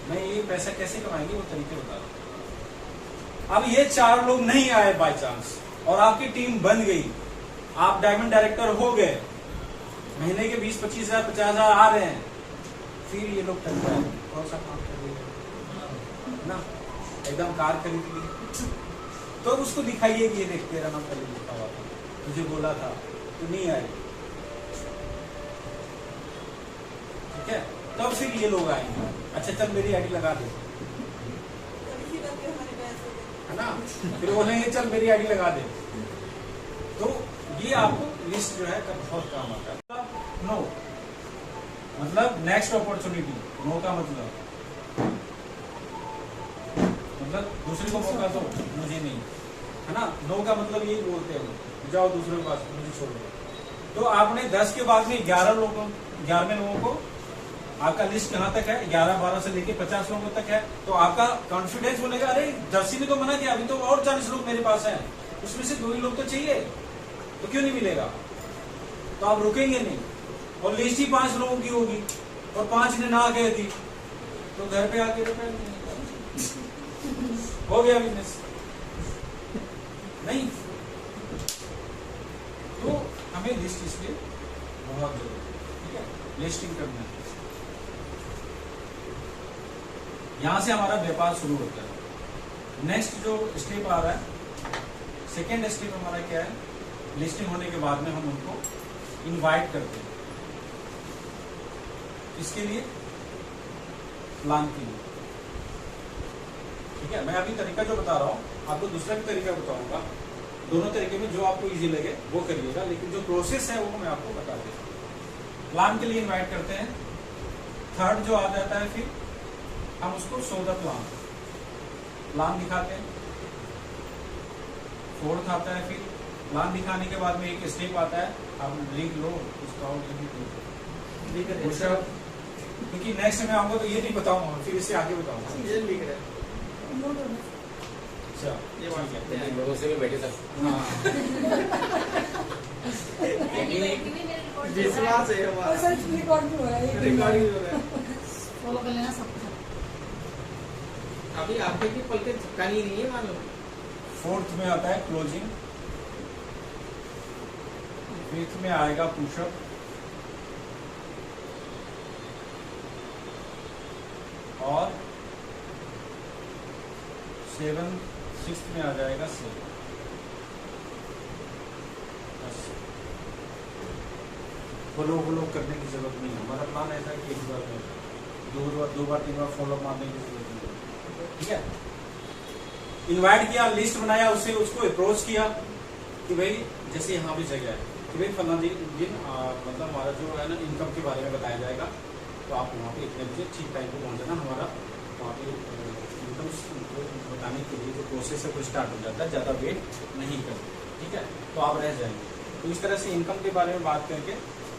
मैं ये पैसा कैसे कमाएंगे वो तरीके बता रहा हूं। अब ये 4 लोग नहीं आए बाय चांस और आपकी टीम बन गई, आप डायमंड डायरेक्टर हो गए, महीने के 20-25 हजार 50 हजार आ रहे हैं, फिर ये लोग टल जाएंगे, कौन सा काम कर रहे ना, एकदम कार खरीद ली तो उसको दिखाइए कि ये देख तेरा नाम पहले लिखा हुआ था, तुझे बोला था, तो नहीं आए, ठीक है। तब फिर ये लोग आएंगे, अच्छा चल मेरी आईडी लगा दे, है ना, फिर बोलेंगे चल मेरी आईडी लगा दे। तो ये आपको लिस्ट जो है बहुत काम आता है। नो मतलब नेक्स्ट अपॉर्चुनिटी, नो का मतलब दूसरे को मौका दो, मुझे नहीं, है ना। नो का मतलब यही बोलते हैं, जाओ दूसरे के पास, मुझे छोड़ दो। तो आपने 10 के बाद में 11वें लोगों को, आपका लिस्ट कहाँ तक है, 11-12 से लेके 50 लोगों तक है, तो आपका कॉन्फिडेंस बोलेगा अरे 10 ने तो मना किया, अभी तो और 40 लोग मेरे पास हैं, उसमें से 2 ही लोग तो चाहिए, तो क्यों नहीं मिलेगा, तो आप रुकेंगे नहीं। और लिस्ट ही 5 लोगों की होगी और 5 ने ना कह दी, तो घर पे आके हो गया बिजनेस नहीं। तो हमें लिस्ट इसलिए बहुत जरूरी है, ठीक है, लिस्टिंग करना है। यहां से हमारा व्यापार शुरू होता है। नेक्स्ट जो स्टेप आ रहा है, सेकेंड स्टेप हमारा क्या है, लिस्टिंग होने के बाद में हम उनको इनवाइट करते हैं, इसके लिए प्लान के लिए, ठीक है। मैं अभी तरीका जो बता रहा हूँ आपको दूसरा भी तरीका बताऊंगा, दोनों तरीके में जो आपको इजी लगे वो करिएगा, लेकिन जो प्रोसेस है वो मैं आपको बता देता हूँ। प्लान के लिए इनवाइट करते हैं। थर्ड जो आ जाता है, फिर हम उसको शो द प्लान दिखाते हैं। फोर्थ आता है, फिर प्लान दिखाने के बाद में एक स्टेप आता है, आप लिख लो उसका, क्योंकि नेक्स्ट में आऊंगा तो ये नहीं बताऊंगा, फिर इससे आगे बताऊंगा। ये लिख रहे हैं। अच्छा ये बात करते हैं। लोगों से भी बैठे सर। हाँ विश्वास है हमारा। और सर रिकॉर्ड भी हो रहा है, रिकॉर्डिंग हो रहा है। फॉलो कर लेना सब। अभी आपके की पलके झपकानी नहीं है मालूम। फोर्थ में आता है क्लोजिंग, फिफ्थ में आएगा पुशअप, और 6th में आ जाएगा सेल। फॉलो करने की जरूरत नहीं है, हमारा प्लान ऐसा है कि एक बार में 2 बार 3 बार फॉलो मारने की जरूरत नहीं है, ठीक है। इनवाइट किया, लिस्ट बनाया, उससे उसको अप्रोच किया कि भाई जैसे यहाँ पे जगह है कि भाई फला दिन मतलब हमारा जो है ना इनकम के बारे में बताया जाएगा, तो आप वहाँ पे इतने बजे ठीक टाइम पे पहुँच जाना। हमारा वहाँ पे इनकम बताने के लिए जो प्रोसेस है वो स्टार्ट हो जाता है, ज़्यादा वेट नहीं करते, ठीक है, तो आप रह जाएंगे। तो इस तरह से इनकम के बारे में बात करके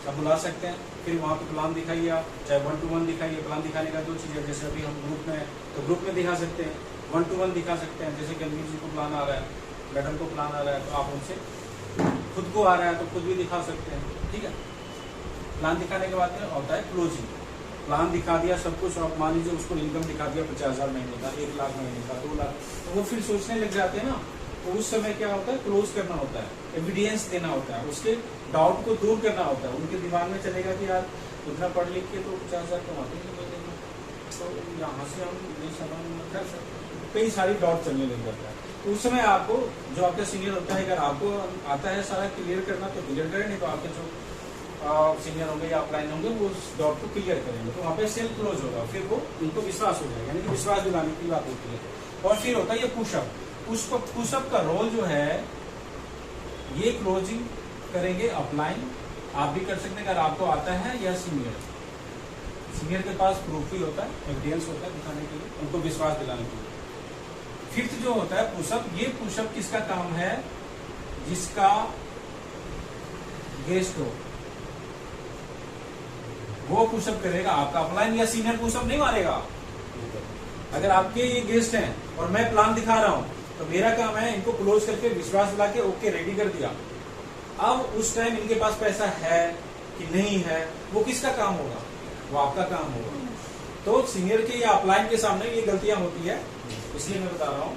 आप बुला सकते हैं। फिर वहाँ पे प्लान दिखाइए, आप चाहे 1-to-1 दिखाइए। प्लान दिखाने का 2 चीज़ है, जैसे अभी हम ग्रुप में तो ग्रुप में दिखा सकते हैं, 1-to-1 दिखा सकते हैं। जैसे गंभीर जी को प्लान आ रहा है, मैडम को प्लान आ रहा है, तो आप उनसे, खुद को आ रहा है तो खुद भी दिखा सकते हैं, ठीक है। प्लान दिखाने के बाद में होता है क्लोजिंग। प्लान दिखा दिया सब कुछ, और मान लीजिए उसको इनकम दिखा दिया 50,000 महीने का, 1 लाख महीने का, 2 लाख, तो वो फिर सोचने लग जाते हैं ना, तो उस समय क्या होता है, क्लोज करना होता है, एविडेंस देना होता है, उसके डाउट को दूर करना होता है। उनके दिमाग में चलेगा कि यार उतना पढ़ लिख के तो 50,000 कमाते हैं, तो यहाँ से हम ये समाधान कर सकते हैं। कई सारी डाउट चलने लग जाता है, तो उस समय आपको जो आपका सीनियर होता है, अगर आपको आता है सारा क्लियर करना तो क्लियर करें, नहीं तो आपके जो सीनियर होंगे या अपलाइन होंगे वो उस डाउट को क्लियर करेंगे, तो वहाँ पे सेल क्लोज होगा, फिर वो उनको विश्वास हो जाएगा, यानी कि विश्वास दिलाने की बात होती है। और फिर होता है ये पुशअप। पुशअप का रोल जो है ये क्लोजिंग करेंगे अपलाइन, आप भी कर सकते हैं अगर आपको आता है, या सीनियर के पास प्रूफ ही होता है, एविडेंस होता है दिखाने के लिए, उनको विश्वास दिलाने के लिए। फिफ्थ जो होता है पुशअप, ये पुशअप किसका काम है? जिसका गेस्ट हो वो पुशअप करेगा, आपका अपलाइन या सीनियर पुशअप नहीं मारेगा। अगर आपके ये गेस्ट हैं और मैं प्लान दिखा रहा हूं, तो मेरा काम है इनको क्लोज करके विश्वास दिला के ओके रेडी कर दिया। अब उस टाइम इनके पास पैसा है कि नहीं है, वो किसका काम होगा? वो आपका काम होगा। तो सीनियर के या अपलाइन के सामने ये गलतियां होती है, इसलिए मैं बता रहा हूँ।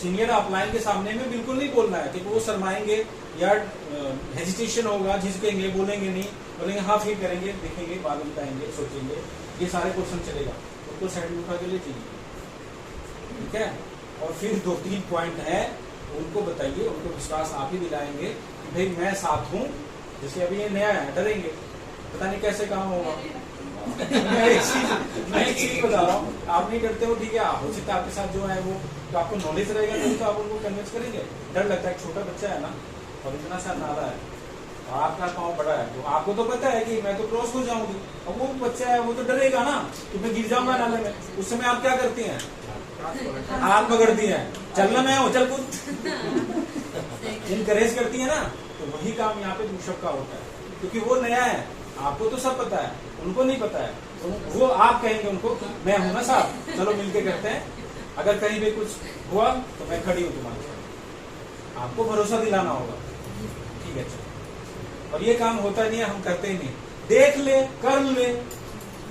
सीनियर अपलाइन के सामने में बिल्कुल नहीं बोलना है, क्योंकि वो शर्माएंगे या हेजिटेशन होगा, झिझकेंगे, बोलेंगे नहीं, बोलेंगे हाँ फिर करेंगे, देखेंगे, बाद में बताएंगे, सोचेंगे, ये सारे क्वेश्चन चलेगा, उनको साइड में उठा के ले चलिए, ठीक है। और फिर 2-3 पॉइंट है उनको बताइए, उनको विश्वास आप ही दिलाएंगे कि भाई मैं साथ हूँ। जैसे अभी ये नया है, डरेंगे, पता नहीं कैसे काम होगा। मैं एक चीज बता रहा हूँ, आप नहीं डरते हो, ठीक है, हो सकता है आपके साथ जो है वो, तो आपको नॉलेज रहेगा नहीं, तो आप उनको कन्विंस करेंगे। डर लगता है, छोटा बच्चा है ना और इतना सा नाला है, आपका पाँव बड़ा है, तो आपको तो पता है कि मैं तो क्रॉस हो जाऊंगी, अब वो बच्चा है वो तो डरेगा ना कि मैं गिर जाऊंगा नाले में। उस समय आप क्या करती हैं? हाथ पकड़ती हैं, चलना मैं हूँ, चल कूद, इनकरेज करती है ना। तो वही काम यहाँ पे पुशअप का होता है, क्योंकि वो नया है, आपको तो सब पता है, उनको नहीं पता है, तो वो आप कहेंगे उनको मैं हूं ना साहब, चलो मिलके करते हैं, अगर कहीं भी कुछ हुआ तो मैं खड़ी हूँ तुम्हारे साथ। आपको भरोसा दिलाना होगा, ठीक है। चलो, और ये काम होता नहीं है, हम करते ही नहीं, देख ले, कर ले,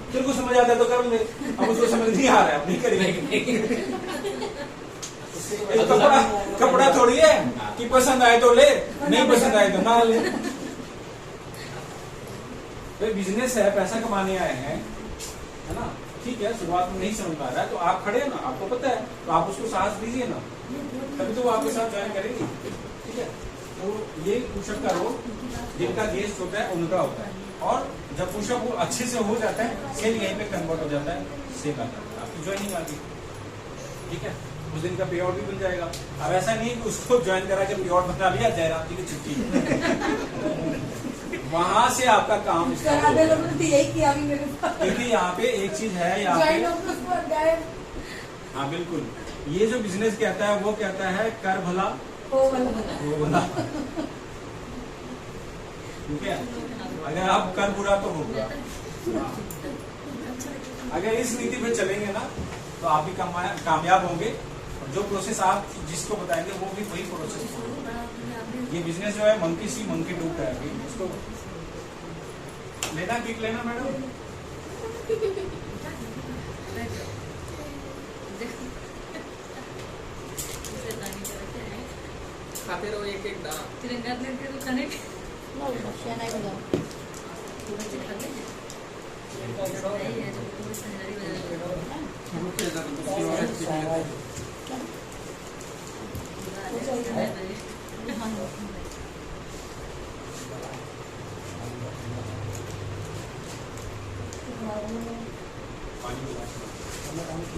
तेरे को समझ आता है तो कर ले, अब उसको समझ नहीं आ रहा है, अब नहीं करेंगे। कपड़ा थोड़ी है कि पसंद आए तो ले, नहीं पसंद आए तो ना ले। तो बिजनेस है, पैसा कमाने आए हैं, है ना, ठीक है। शुरुआत में नहीं समझ पा रहा है तो आप खड़े हैं ना, आपको पता है, तो आप उसको साहस दीजिए ना, तभी तो वो आपके साथ ज्वाइन करेंगे, ठीक है। तो ये पुशअप का रोल जिनका गेस्ट होता है उनका होता है, और जब पुशअप वो अच्छे से हो जाता है, सेल यहीं पे कन्वर्ट हो जाता है, सेल आता है, आपकी ज्वाइनिंग आ गई, ठीक है। उस दिन का पे आउट भी मिल जाएगा। अब ऐसा नहीं कि उसको ज्वाइन करा के पे आउट बना लिया, जयराम जी की छुट्टी वहां से आपका काम यही किया भी मेरे साथ। क्योंकि यहाँ पे एक चीज है, यहाँ पे हाँ बिल्कुल, ये जो बिजनेस कहता है वो कहता है कर भला हो भला, ठीक है। अगर आप कर बुरा तो हो बुरा, अगर इस नीति पे चलेंगे ना तो आप भी कामयाब होंगे, और जो प्रोसेस आप जिसको बताएंगे वो भी वही प्रोसेस होगा। ये बिजनेस जो है मंकी सी मंकी डू का है, इसको लेना किक लेना मैडम, खाते रहो एक एक दाना।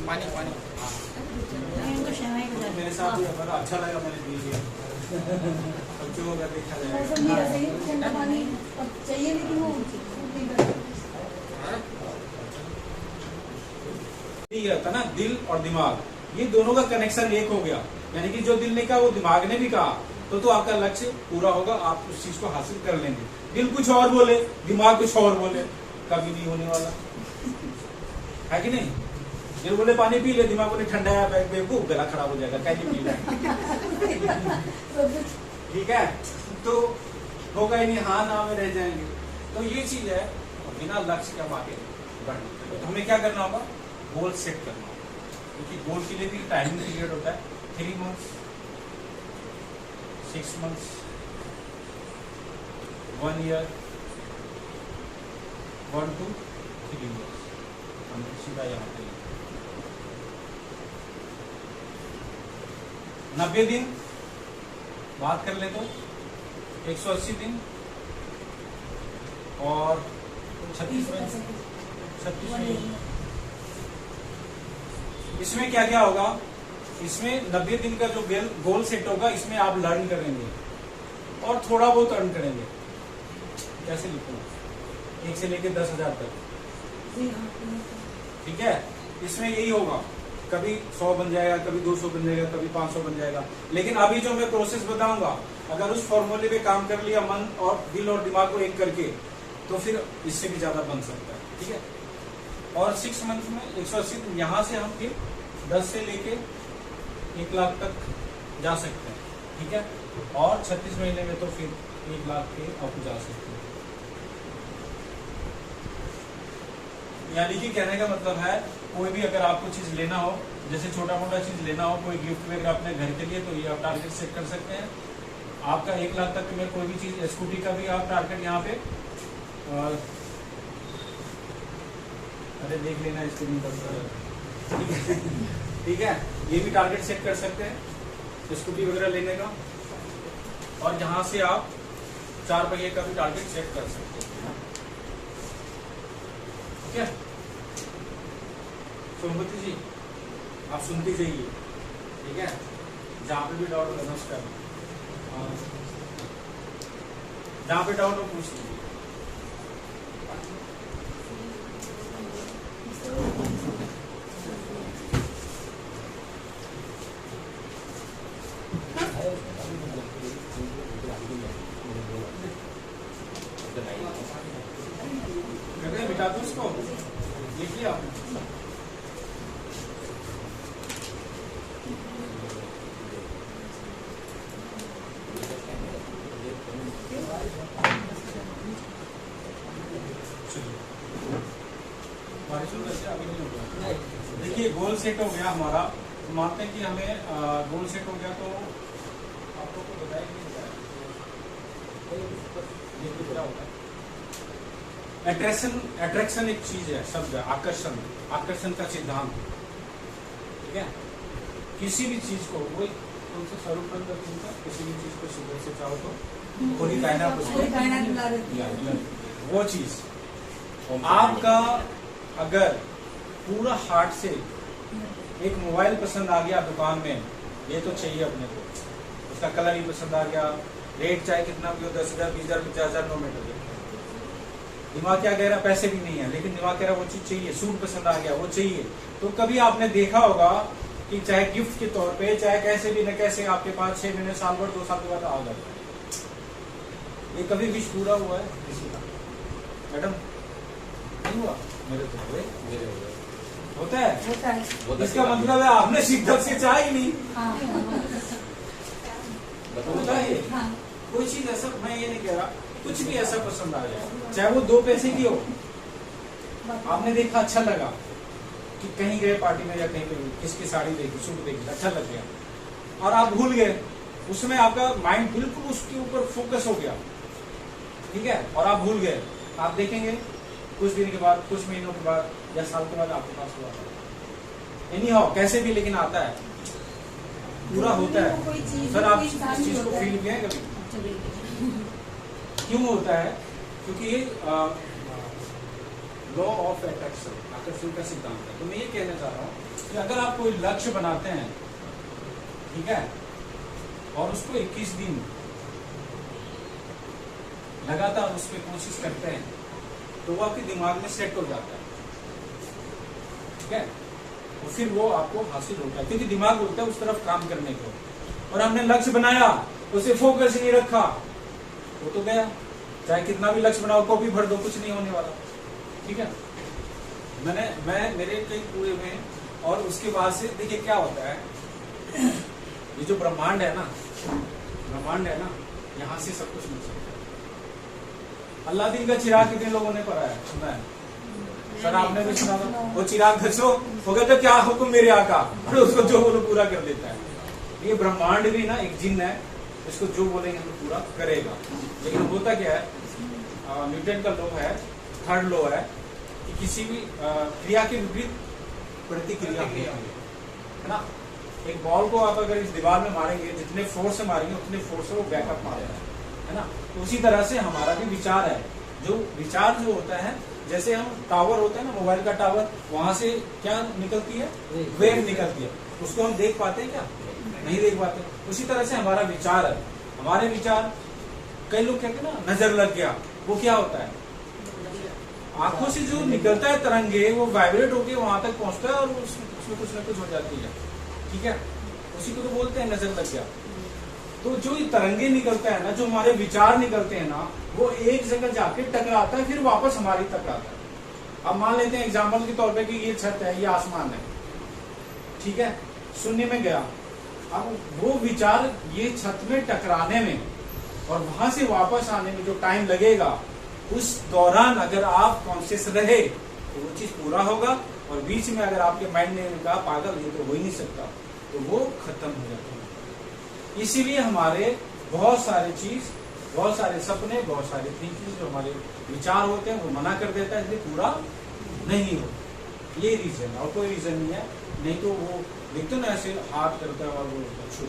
पानी पानी मेरे साथ भी बड़ा अच्छा लगा, मैंने पी लिया। बच्चों को अगर देखा जाए पानी चाहिए, लेकिन वो रहता ना, दिल और दिमाग, ये दोनों का कनेक्शन एक हो गया, यानी कि जो दिल ने कहा वो दिमाग ने भी कहा, तो आपका लक्ष्य पूरा होगा, आप उस चीज को हासिल कर लेंगे। दिल कुछ और बोले, दिमाग कुछ और बोले, कभी नहीं होने वाला है कि नहीं। दिल बोले पानी पी ले, दिमाग बोले ठंडा है, बेवकूफ, गला खराब हो जाएगा, कैसे पी लें, ठीक है। तो होगा ही नहीं, हाँ ना में रह जाएंगे। तो ये चीज है, बिना लक्ष्य के हम आगे बढ़ना। तो हमें क्या करना होगा? गोल सेट करना होगा, क्योंकि गोल के लिए भी टाइमिंग पीरियड होता है, 3 months, 6 months, 1 year, 1 to 3 years, हम सीधा यहाँ पे 90 दिन बात कर ले तो 180 दिन और 36 में इसमें क्या क्या होगा? इसमें 90 दिन का जो गोल सेट होगा, इसमें आप लर्न करेंगे और थोड़ा बहुत अर्न करेंगे। कैसे लिखूं? 1 से लेके 10,000 तक, ठीक है। इसमें यही होगा, कभी 100 बन जाएगा, कभी 200 बन जाएगा, कभी 500 बन जाएगा। लेकिन अभी जो मैं प्रोसेस बताऊंगा, अगर उस फॉर्मूले पे काम कर लिया मन और दिल और दिमाग को एक करके, तो फिर इससे भी ज्यादा बन सकता है, ठीक है। और 6 मंथ में 180, यहां से हम फिर 10 से लेके 1 लाख तक जा सकते हैं, ठीक है। और 36 महीने में तो फिर 1 लाख के आप जा सकते हैं। यानी कि कहने का मतलब है, कोई भी अगर आपको चीज लेना हो, जैसे छोटा मोटा चीज लेना हो, कोई गिफ्ट वगैरह अपने घर के लिए, तो ये आप टारगेट सेट कर सकते हैं। आपका 1 लाख तक में कोई भी चीज, स्कूटी का भी आप टारगेट यहाँ पे अरे देख लेना इसके नहीं करता, ठीक है। ये भी टारगेट सेट कर सकते हैं स्कूटी वगैरह लेने का। और यहां से आप 4 पहिए का भी टारगेट सेट कर सकते हैं, ठीक है। सोमवती जी, आप सुनती जाइए, ठीक है। जहां पे भी डाउट होगा नमस्कार, जहां पे डाउट हो पूछ लीजिए। बिठा दो उसको, लिखिए आप। देखिए गोल सेट हो गया हमारा, तो मानते हैं कि हमें गोल सेट हो गया, तो आप लोग को बताएंगे क्या होता है। अट्रैक्शन एक चीज है, शब्द है, आकर्षण का सिद्धांत, ठीक है। किसी भी चीज को, वो कौन सा स्वरूप किसी भी चीज को शुगर से चाहो तो पूरी कायनात वो चीज आपका, अगर पूरा हार्ट से एक मोबाइल पसंद आ गया दुकान में, ये तो चाहिए अपने को, उसका कलर ही पसंद आ गया, रेट चाहे कितना भी हो, 10,000, 20,000, 50,000, नो मैटर, दिमाग क्या कह रहा, पैसे भी नहीं है, लेकिन दिमाग कह रहा वो चीज चाहिए, सूट पसंद आ गया, वो चाहिए। तो कभी आपने देखा होगा कि चाहे गिफ्ट के तौर पे, चाहे कैसे भी न कैसे आपके पास 6 महीने, साल भर, 2 साल के बाद आ जाता है। ये कभी विश पूरा हुआ है किसी का? मैडम नहीं हुआ? मेरे तो हुए, मेरे हुए। होता है? इसका मतलब है आपने शिद्दत से चाहा ही नहीं। होता है कोई चीज ऐसा, मैं ये नहीं कह रहा, कुछ भी ऐसा पसंद आ जाए, चाहे वो 2 पैसे की हो, आपने देखा अच्छा लगा, कि कहीं गए पार्टी में या कहीं पे किसकी साड़ी देखी, सूट देखी, अच्छा लग गया, और आप भूल गए, उसमें आपका माइंड बिल्कुल उसके ऊपर फोकस हो गया, ठीक है, और आप भूल गए। आप देखेंगे कुछ दिन के बाद, कुछ महीनों के बाद या साल के बाद आपके पास हुआ, एनी हाउ कैसे भी, लेकिन आता है, पूरा होता है। सर आप इस चीज को फील किया है कभी? क्यों होता है? क्योंकि ये लॉ ऑफ अट्रैक्शन, आकर्षण का सिद्धांत है। तो मैं ये कहना चाह रहा हूँ कि अगर आप कोई लक्ष्य बनाते हैं, ठीक है, और उसको 21 दिन लगातार उस पर कोशिश करते हैं, तो वो आपके दिमाग में सेट हो जाता है, ठीक है, और फिर वो आपको हासिल होता है, क्योंकि दिमाग बोलता है उस तरफ काम करने को। और हमने लक्ष्य बनाया, उसे फोकस ही नहीं रखा, वो तो गया, चाहे कितना भी लक्ष्य बनाओ, कॉपी भर दो, कुछ नहीं होने वाला, ठीक है। मैं मेरे कई पूरे में, और उसके बाद से देखिए क्या होता है, ये जो ब्रह्मांड है ना, यहाँ से सब कुछ मिल सकता है। अल्लादीन का चिराग कितने लोगों ने पढ़ा है, सुना है? सर आपने भी सुना था, वो चिराग घसो, वो कहता क्या हुक्म मेरे आका, और उसको जो बोलो पूरा कर देता है। ये ब्रह्मांड भी ना एक जिन्न है, इसको जो बोलेंगे तो पूरा करेगा। लेकिन होता क्या है, न्यूटन का लॉ है, 3rd लॉ है, कि किसी भी क्रिया के विपरीत प्रतिक्रिया है ना। एक बॉल को आप अगर इस दीवार में मारेंगे, जितने फोर्स से मारेंगे उतने फोर्स से वो बैकअप मारेगा, है ना। तो उसी तरह से हमारा भी विचार है। जो विचार जो होता है, जैसे हम टावर होता है ना, मोबाइल का टावर, वहां से क्या निकलती है, वेव निकलती है, उसको हम देख पाते हैं क्या? नहीं देख पाते। उसी तरह से हमारा विचार है। हमारे विचार, कई लोग कहते हैं ना नजर लग गया, वो क्या होता है? आंखों से जो निकलता है तरंगे, वो वाइब्रेट होके वहां तक पहुंचता है और उसमें कुछ ना कुछ हो जाती है, ठीक है। उसी को तो बोलते हैं नजर लग गया। तो जो ये तरंगे निकलता है ना, जो हमारे विचार निकलते हैं ना, वो एक जगह जाके टकराता है, फिर वापस हमारी तक आता है। अब मान लेते हैं एग्जाम्पल के तौर पे कि ये छत है, ये आसमान है, ठीक है, शून्य में गया। अब वो विचार ये छत में टकराने में और वहां से वापस आने में जो टाइम लगेगा, उस दौरान अगर आप कॉन्शियस रहे तो वो चीज पूरा होगा। और बीच में अगर आपके माइंड ने कहा पागल ये तो हो ही नहीं सकता, तो वो खत्म हो जाता है। इसीलिए हमारे बहुत सारे चीज, बहुत सारे सपने, बहुत सारे थिंकिंग जो हमारे विचार होते हैं वो मना कर देता है, इसलिए पूरा नहीं हो। ये रीजन, और कोई रीजन नहीं है। नहीं तो वो देखते ना ऐसे हाथ करता है और वो छू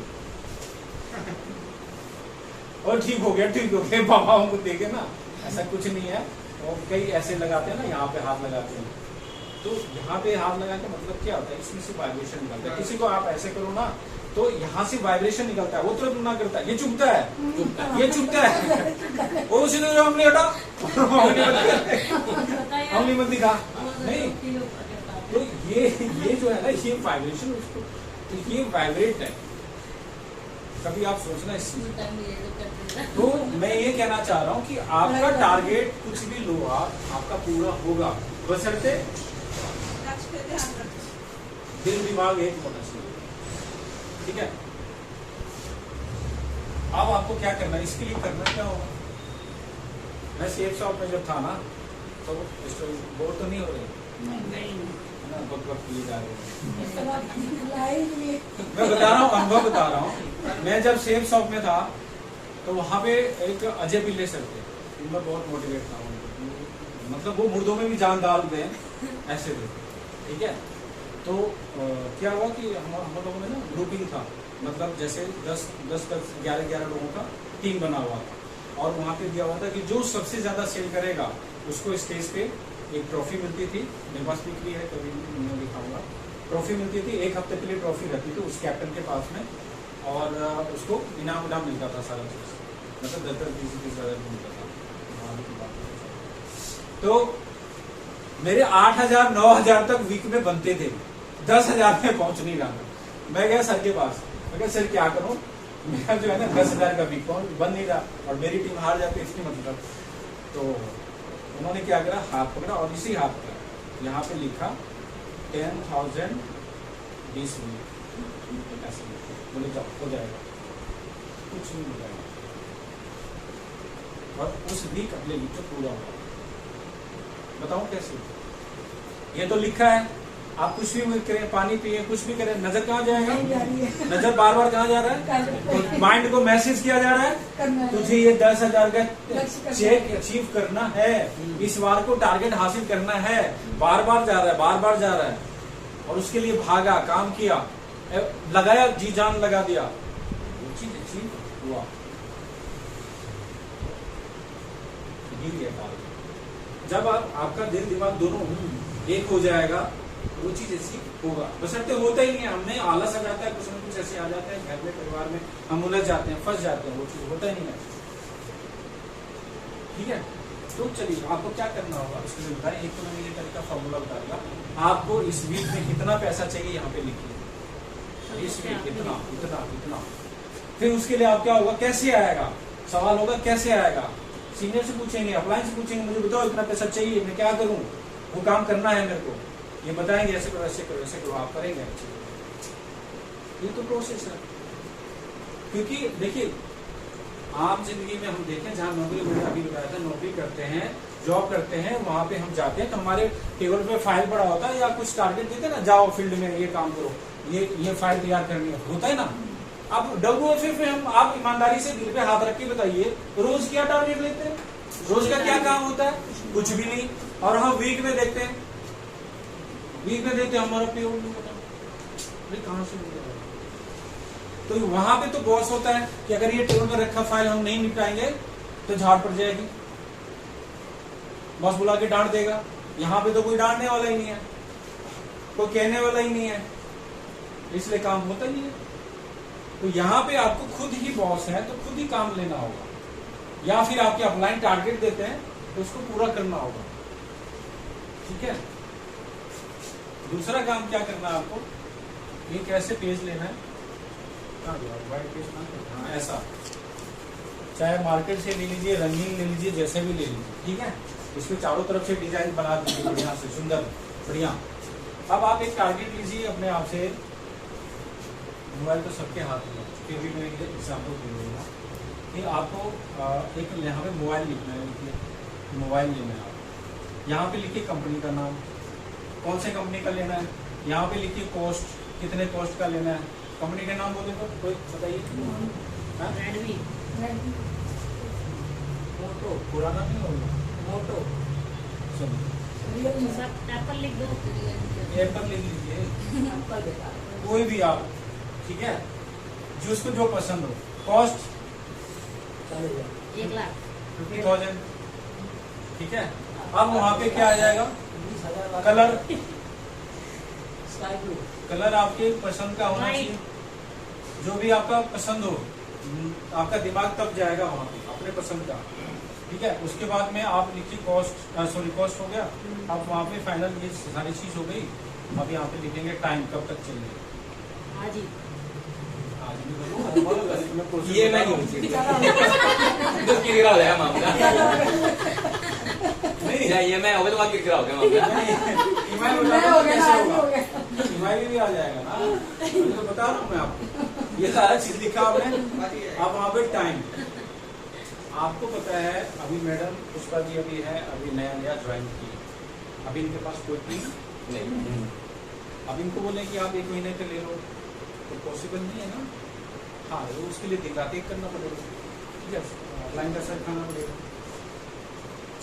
और ठीक हो गया बाबाओं को देखे ना, ऐसा कुछ नहीं है। और कई ऐसे लगाते हैं ना, यहाँ पे हाथ लगाते हैं, तो यहाँ पे हाथ लगा के मतलब क्या होता है, इसमें से वाइब्रेशन निकलता है। किसी को आप ऐसे करो ना, तो यहाँ से वाइब्रेशन निकलता है, वो तुरंत ना करता है, ये चुभता है, ये चुभता है, वो उसी तरह हमने हटा हमने मत दिखा नहीं। तो ये जो है ना, ये वाइब्रेशन, उसको तो ये वाइब्रेट है। कभी आप सोचना इस चीज। तो मैं ये कहना चाह रहा हूँ कि आपका टारगेट कुछ भी लो आप, आपका पूरा होगा, बशर्ते दिल दिमाग एक होना चाहिए, ठीक है। अब आपको क्या करना है, इसके लिए करना क्या होगा? मैं सेफ शॉप में जब था ना, तो बोर तो नहीं हो रहे ना, वक्त लिए जा रहे हैं। मैं बता रहा हूँ, अनुभव बता रहा हूँ। मैं जब सेफ शॉप में था, तो वहां पे एक अजय पिल्ले सर थे, उनमें बहुत मोटिवेट था। मतलब वो मुर्दों में भी जान डाल दें ऐसे थे, ठीक है। तो क्या हुआ कि हम लोगों में ना ग्रुपिंग था, मतलब जैसे 10-11 लोगों का टीम बना हुआ था, और वहाँ पे दिया हुआ था कि जो सबसे ज्यादा सेल करेगा उसको स्टेज पे एक ट्रॉफी मिलती थी। मेरे पास भी है, कभी मैं दिखाऊंगा। ट्रॉफी मिलती थी, एक हफ्ते के लिए ट्रॉफी रहती थी उस कैप्टन के पास में, और उसको इनाम मिलता था सारा चीज, मतलब 10-20 हज़ार मिलता था। तो मेरे 8,000-9,000 तक वीक में बनते थे, 10,000 में पहुंच नहीं रहा। मैं गया सर के पास, मैं कहा सर क्या करूं, मेरा जो है ना 10,000 का वीक बन नहीं रहा, और मेरी टीम हार जाती है, इसकी मतलब। तो उन्होंने क्या करा, हाथ पकड़ा और इसी हाथ पर यहाँ पे लिखा 10,000 20 वीक, ऐसे बोले जाओ हो जाएगा, कुछ नहीं हो जाएगा। और उस वीक अगले वीक तो पूरा होगा। बताओ कैसे? ये तो लिखा है, आप कुछ भी करें, पानी पिए, कुछ भी करें, नजर कहाँ जाएगा? नजर बार बार कहाँ जा रहा है? माइंड को मैसेज किया जा रहा है, तुझे ये 10,000 का चेक अचीव करना है, इस बार को टारगेट हासिल करना है। बार बार जा रहा है, बार बार जा रहा है, और उसके लिए भागा, काम किया, लगाया, जी जान लगा दिया, वो चीज अचीव हुआ, गिर गया टारगेट। जब आपका दिल दिमाग दोनों एक हो जाएगा, वो चीज ऐसी होगा। बशर्ते होता ही नहीं है, हमने आलस आ जाता है, कुछ न कुछ ऐसे आ जाता है घर में, परिवार में, हम उलझ जाते हैं, फंस जाते हैं, वो चीज होता ही नहीं है, ठीक है। तो चलिए आपको क्या करना होगा उसके लिए बताएं। एक तो मैंने ये तरीका फॉर्मूला बता दिया आपको। इस वीक में कितना पैसा चाहिए यहाँ पे लिखिए, इस वीक इतना इतना इतना। फिर उसके लिए आप क्या होगा, कैसे आएगा, सवाल होगा कैसे आएगा। सीनियर से पूछेंगे, अपलाइन से पूछेंगे, मुझे बताओ इतना पैसा चाहिए, मैं क्या करूं, वो काम करना है मेरे को, ये बताएंगे, ऐसे करो ऐसे करो ऐसे करो, आप करेंगे। ये तो प्रोसेस है। क्योंकि देखिए, आम जिंदगी में हम देखें, जहाँ नौकरी मैंने अभी बताया था, नौकरी करते हैं, जॉब करते हैं, वहां पे हम जाते हैं तो हमारे टेबल पे फाइल पड़ा होता है, या कुछ टारगेट देते हैं ना, जाओ फील्ड में ये काम करो, ये फाइल तैयार करनी होता है ना। अब WFF में हम, आप ईमानदारी से दिल पे हाथ रख के बताइए, रोज क्या टारगेट लेते हैं, रोज का क्या काम होता है, कुछ भी नहीं। और हम वीक में देखते हैं, वीक में देखते हैं हमारा पेरोल नहीं पता, कहाँ से मिलेगा, तो वहां पे तो बॉस होता है कि अगर ये टेबल पर रखा फाइल हम नहीं निपटाएंगे तो झाड़ पड़ जाएगी, बॉस बुला के डांट देगा। यहाँ पे तो कोई डांटने वाला ही नहीं है, कोई कहने वाला ही नहीं है, इसलिए काम होता ही है। तो यहाँ पे आपको खुद ही बॉस है तो खुद ही काम लेना होगा, या फिर आपके अपलाइन टारगेट देते हैं तो उसको पूरा करना होगा। ठीक है। दूसरा काम क्या करना है आपको, ये कैसे पेज लेना है, व्हाइट पेज ना, ऐसा चाहे मार्केट से ले लीजिए, रंगीन ले लीजिए, जैसे भी ले लीजिए। ठीक है। इसके चारों तरफ से डिजाइन बना दीजिए बढ़िया से, सुंदर बढ़िया। अब आप एक टारगेट लीजिए अपने आप से, मोबाइल तो सबके हाथ में, फिर भी मैं एग्जाम्पल दे दूंगा कि आपको एक यहाँ पे मोबाइल लिखना है, लिखिए मोबाइल लेना है आप। यहाँ पे लिखिए कंपनी का नाम, कौन से कंपनी का लेना है, यहाँ पे लिखिए कॉस्ट, कितने कॉस्ट का लेना है। कंपनी का नाम बोले तो कोई बताइए। रेडमी, मोटो, पुराना नहीं होगा, मोटो, चलिए एप्पल लिख दो, एप्पल लिख लीजिए, कोई भी आप। ठीक है, जिसको जो पसंद हो। कॉस्ट 1,00,000। ठीक है। अब वहां पे क्या आ जाएगा, कलर, कलर आपके पसंद का होना चाहिए, जो भी आपका पसंद हो, आपका दिमाग तब जाएगा वहां पे अपने पसंद का। ठीक है। उसके बाद में आप लिखिए कॉस्ट, सॉरी कॉस्ट हो गया। अब वहां पे फाइनल ये सारी चीज हो गई। अब यहाँ पे लिखेंगे टाइम, कब तक चलेगी। हाँ जी, ये मैं नहीं किरकिरा हो जाएगा मामला, नहीं ये मैं होगा तो बात किरकिरा हो गया मामला। ईमाई भी आ जाएगा ना, तो बता रहा हूँ मैं आपको, ये सारा चीज लिखा आपने। अब वहाँ पे टाइम, आपको पता है अभी मैडम पुष्पा जी अभी है, अभी नया नया ज्वाइन की, अभी इनके पास कोई टीम नहीं। अब इनको बोले कि आप 1 महीने के ले लो तो पॉसिबल नहीं है ना। हाँ, तो उसके लिए दिन रात एक करना पड़ेगा। ठीक है, ऑनलाइन का सर खाना पड़ेगा।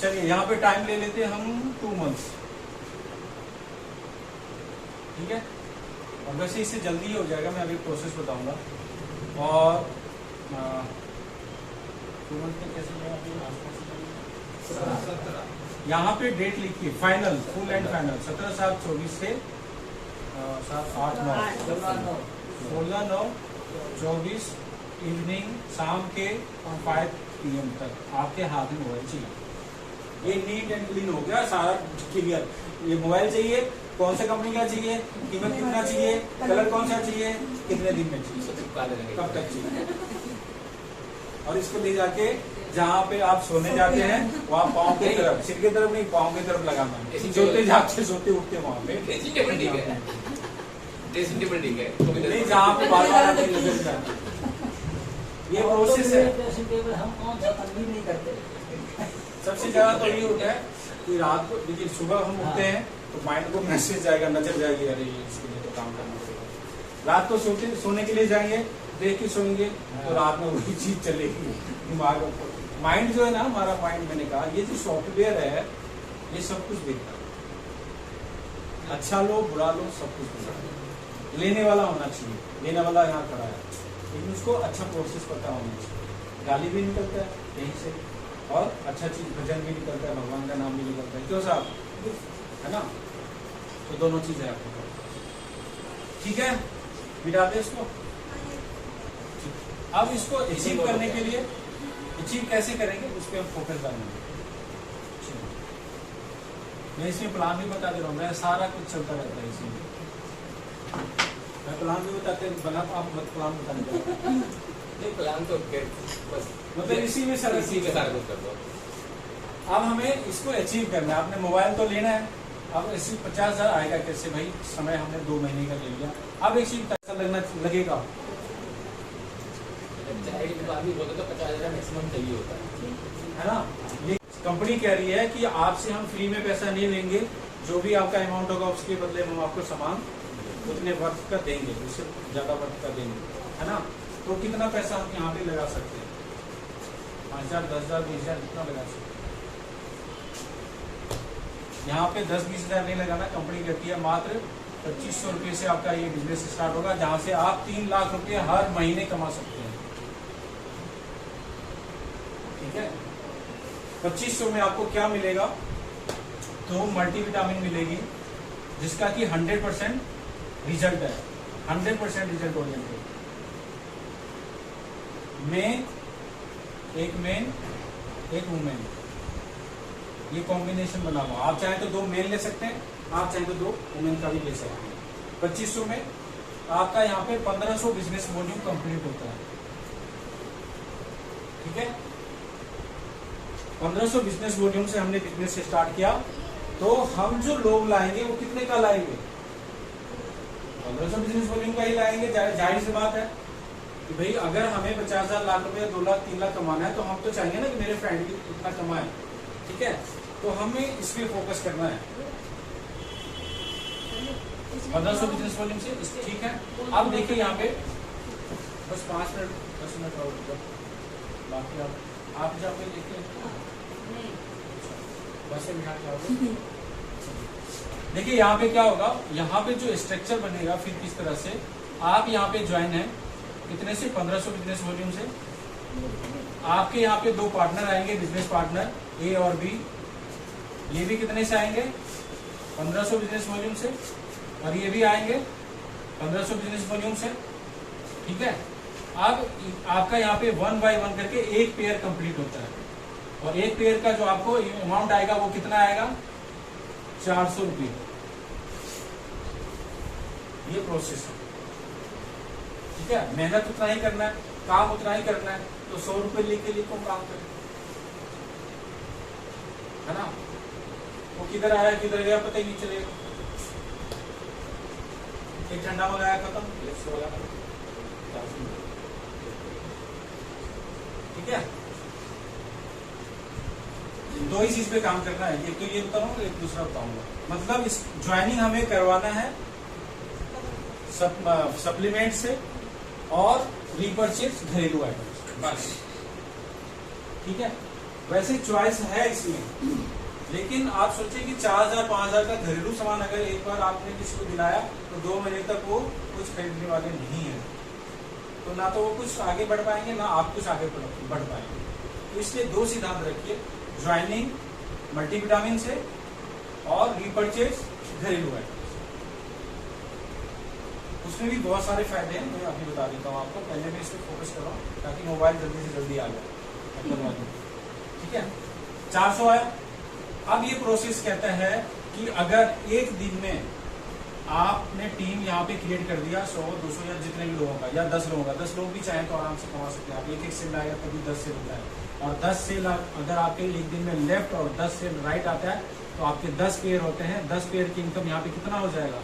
चलिए यहाँ पे टाइम ले लेते हैं हम 2 मंथ्स। ठीक है। और वैसे इससे जल्दी ही हो जाएगा, मैं अभी प्रोसेस बताऊंगा। और 2 मंथ में कैसे यहाँ पे डेट लिखिए, फाइनल, फुल एंड फाइनल 17/7/24 से 7/8/9 16/9/24 इवनिंग, शाम के 5 PM तक आपके हाथ में मोबाइल चाहिए। ये नीट एंड क्लीन हो गया, सारा क्लियर। ये मोबाइल चाहिए, कौन सा कंपनी का चाहिए, कीमत कितना चाहिए, कलर कौन सा चाहिए, कितने दिन में चाहिए, कब तक चाहिए। और इसको ले जाके जहाँ पे आप सोने जाते हैं वहाँ पाँव की तरफ, सिर की तरफ नहीं, पाँव की तरफ लगाना है। सोते जागते सोते उठते वहाँ पे ड्रेसिंग टेबल ठीक है, ड्रेसिंग टेबल ठीक है, नहीं जहाँ पे बार बार आपकी नजर जाए। ये प्रोसेस है। हम कौन सा तंगी नहीं करते। सबसे ज्यादा तो ये होता है कि रात को, देखिए सुबह हम उठते हैं तो माइंड को मैसेज जाएगा, नजर जाएगी, अरे इसके लिए तो काम करना पड़ेगा। रात को सोने के लिए जाएंगे, देख के सोएंगे तो रात में वही चीज चलेगी दिमाग। माइंड जो है ना, हमारा माइंड, मैंने कहा ये जो सॉफ्टवेयर है ये सब कुछ देखता है, अच्छा लो बुरा लो सब कुछ देखता है। लेने वाला होना चाहिए, लेने वाला यहाँ खड़ा है, लेकिन उसको अच्छा प्रोसेस पता होना चाहिए। गाली भी निकलता है यहीं से, और अच्छा चीज भजन भी निकलता है, भगवान का नाम भी निकलता है, क्यों साहब, है ना। तो दोनों चीज है आपके पास। ठीक है, मिटाते इसको। अब इसको अचीव करने के लिए, अचीव कैसे करेंगे उस पर हम फोकस डालेंगे। मैं इसमें प्लान भी बता दे रहा हूँ, मैं सारा कुछ चलता रहता है इसमें, मैं प्लान भी बताते बना, आप प्लान बताने नहीं प्लान तो बस मतलब इसी में सारा इसी में सारा कुछ कर दो। अब हमें इसको अचीव करना है। आपने मोबाइल तो लेना है, अब इसी 50,000 आएगा कैसे भाई, समय हमने 2 महीने का ले लिया, अब इसी पैसा लगेगा, बोलते तो 50,000 मैक्सिमम चाहिए होता है ना। ये कंपनी कह रही है कि आपसे हम फ्री में पैसा नहीं लेंगे, जो भी आपका अमाउंट होगा उसके बदले हम आपको सामान उतने वर्थ का देंगे, उससे ज्यादा वर्थ का देंगे, है ना। तो कितना पैसा हम यहाँ पे लगा सकते हैं, 5,000, 10,000, 20,000 कितना लगा सकते हैं। यहाँ पे 10-20 हज़ार नहीं लगाना, कंपनी कहती है मात्र 2500 रुपये से आपका ये बिजनेस स्टार्ट होगा, जहां से आप 3 लाख रुपए हर महीने कमा सकते हैं। ठीक है, 2500 में आपको क्या मिलेगा? तो मल्टीविटामिन मिलेगी, जिसका कि 100% रिजल्ट है, 100% रिजल्ट ओरिएंटेड। एक मेन एक वुमेन, ये कॉम्बिनेशन बना हुआ। आप चाहे तो 2 मेल ले सकते हैं, आप चाहे तो 2 वुमेन का भी ले सकते हैं। 2500 में आपका यहाँ पे 1500 बिजनेस वॉल्यूम कंप्लीट होता है। ठीक है, 1500 बिजनेस वॉल्यूम से हमने बिजनेस स्टार्ट किया, तो हम जो लोग लाएंगे वो कितने का लाएंगे? 1500 बिजनेस वॉल्यूम का ही लाएंगे। जाहिर सी बात है कि भाई अगर हमें 50,000 लाख रुपए 2 लाख 3 लाख कमाना है, तो हम तो चाहेंगे ना कि मेरे फ्रेंड भी इतना कमाए। ठीक है, तो हमें इस पे फोकस करना है। 1500 बिजनेस वॉल्यूम से ठीक है। अब देखिए यहाँ पे बस 5 मिनट 10 मिनट और रुको, बाकी आप जहाँ पे देखिए बस बिहार जाओगे। देखिए यहाँ पे क्या होगा, यहाँ पे जो स्ट्रक्चर बनेगा फिर किस तरह से आप यहाँ पे ज्वाइन है, कितने से? 1500 बिजनेस वॉल्यूम से। आपके यहाँ पे 2 पार्टनर आएंगे, बिजनेस पार्टनर ए और बी। ये भी कितने से आएंगे? 1500 बिजनेस वॉल्यूम से। और ये भी आएंगे 1500 बिजनेस वॉल्यूम से। ठीक है, अब आपका यहाँ पे 1 बाय 1 करके एक पेयर कंप्लीट होता है, और एक पेयर का जो आपको अमाउंट आएगा वो कितना आएगा? 400 रुपये। ये प्रोसेस है। ठीक है, मेहनत उतना ही करना है, काम उतना ही करना है, तो 100 रुपये लेके लिखो काम करें, है ना? वो किधर आया किधर गया पता ही नहीं चलेगा। एक ठंडा मंगाया खत्म, 100 वाला खत्म। ठीक है, 2 ही चीज पे काम करना है। एक तो ये बताऊंगा, एक दूसरा बताऊंगा। मतलब इस ज्वाइनिंग हमें करवाना है सप्लीमेंट से और रीपरचेज घरेलू आइटम्स, बस। ठीक है, वैसे चॉइस है इसमें, लेकिन आप सोचिए कि 4000 5000 का घरेलू सामान अगर एक बार आपने किसी को दिलाया तो 2 महीने तक वो कुछ खरीदने वाले नहीं है, तो ना तो वो कुछ आगे बढ़ पाएंगे, ना आप कुछ आगे बढ़ पाएंगे। तो इसलिए 2 सिद्धांत रखिए, ज्वाइनिंग मल्टीविटामिन से और रीपरचेज घरेलू आइटम्स। उसमें भी बहुत सारे फायदे हैं, मैं अभी बता देता हूँ आपको। पहले मैं इस पर फोकस कर रहा हूँ ताकि मोबाइल जल्दी से जल्दी आ जाए। ठीक है, 400 आया। अब ये प्रोसेस कहता है कि अगर एक दिन में आपने टीम यहाँ पे क्रिएट कर दिया 100 200 या जितने भी लोगों का, या 10 लोगों का, 10 लोग भी चाहें तो आराम से कमा सकते हैं आप। एक सेल आएगा तभी 10 सेल होता है, और 10 सेल अगर आपके एक दिन में लेफ्ट और 10 सेल राइट आता है तो आपके 10 पेयर होते हैं। 10 पेयर की इनकम यहाँ पे कितना हो जाएगा?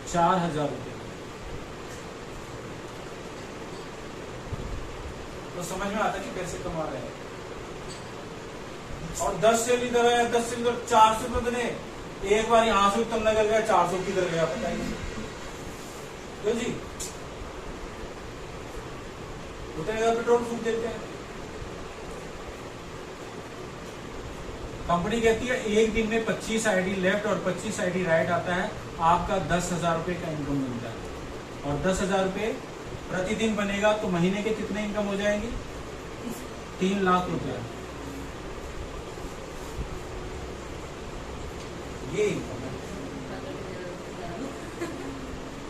4000 रुपये। तो समझ में आता है कि कैसे कमा रहे हैं। और 10 सेल इधर है, 10 सेल इधर, 400 रुपये देने। एक बार यहां से उत्तम नगर गया, 400 किधर गया बताइए क्यों जी? उतने का पेट्रोल फूक देते हैं। कंपनी कहती है एक दिन में 25 आईडी लेफ्ट और 25 आईडी राइट आता है, आपका 10,000 रुपए का इनकम मिलता है। और 10,000 रुपए प्रतिदिन बनेगा तो महीने के कितने इनकम हो जाएंगी? 3 लाख रुपए। ये इनकम है।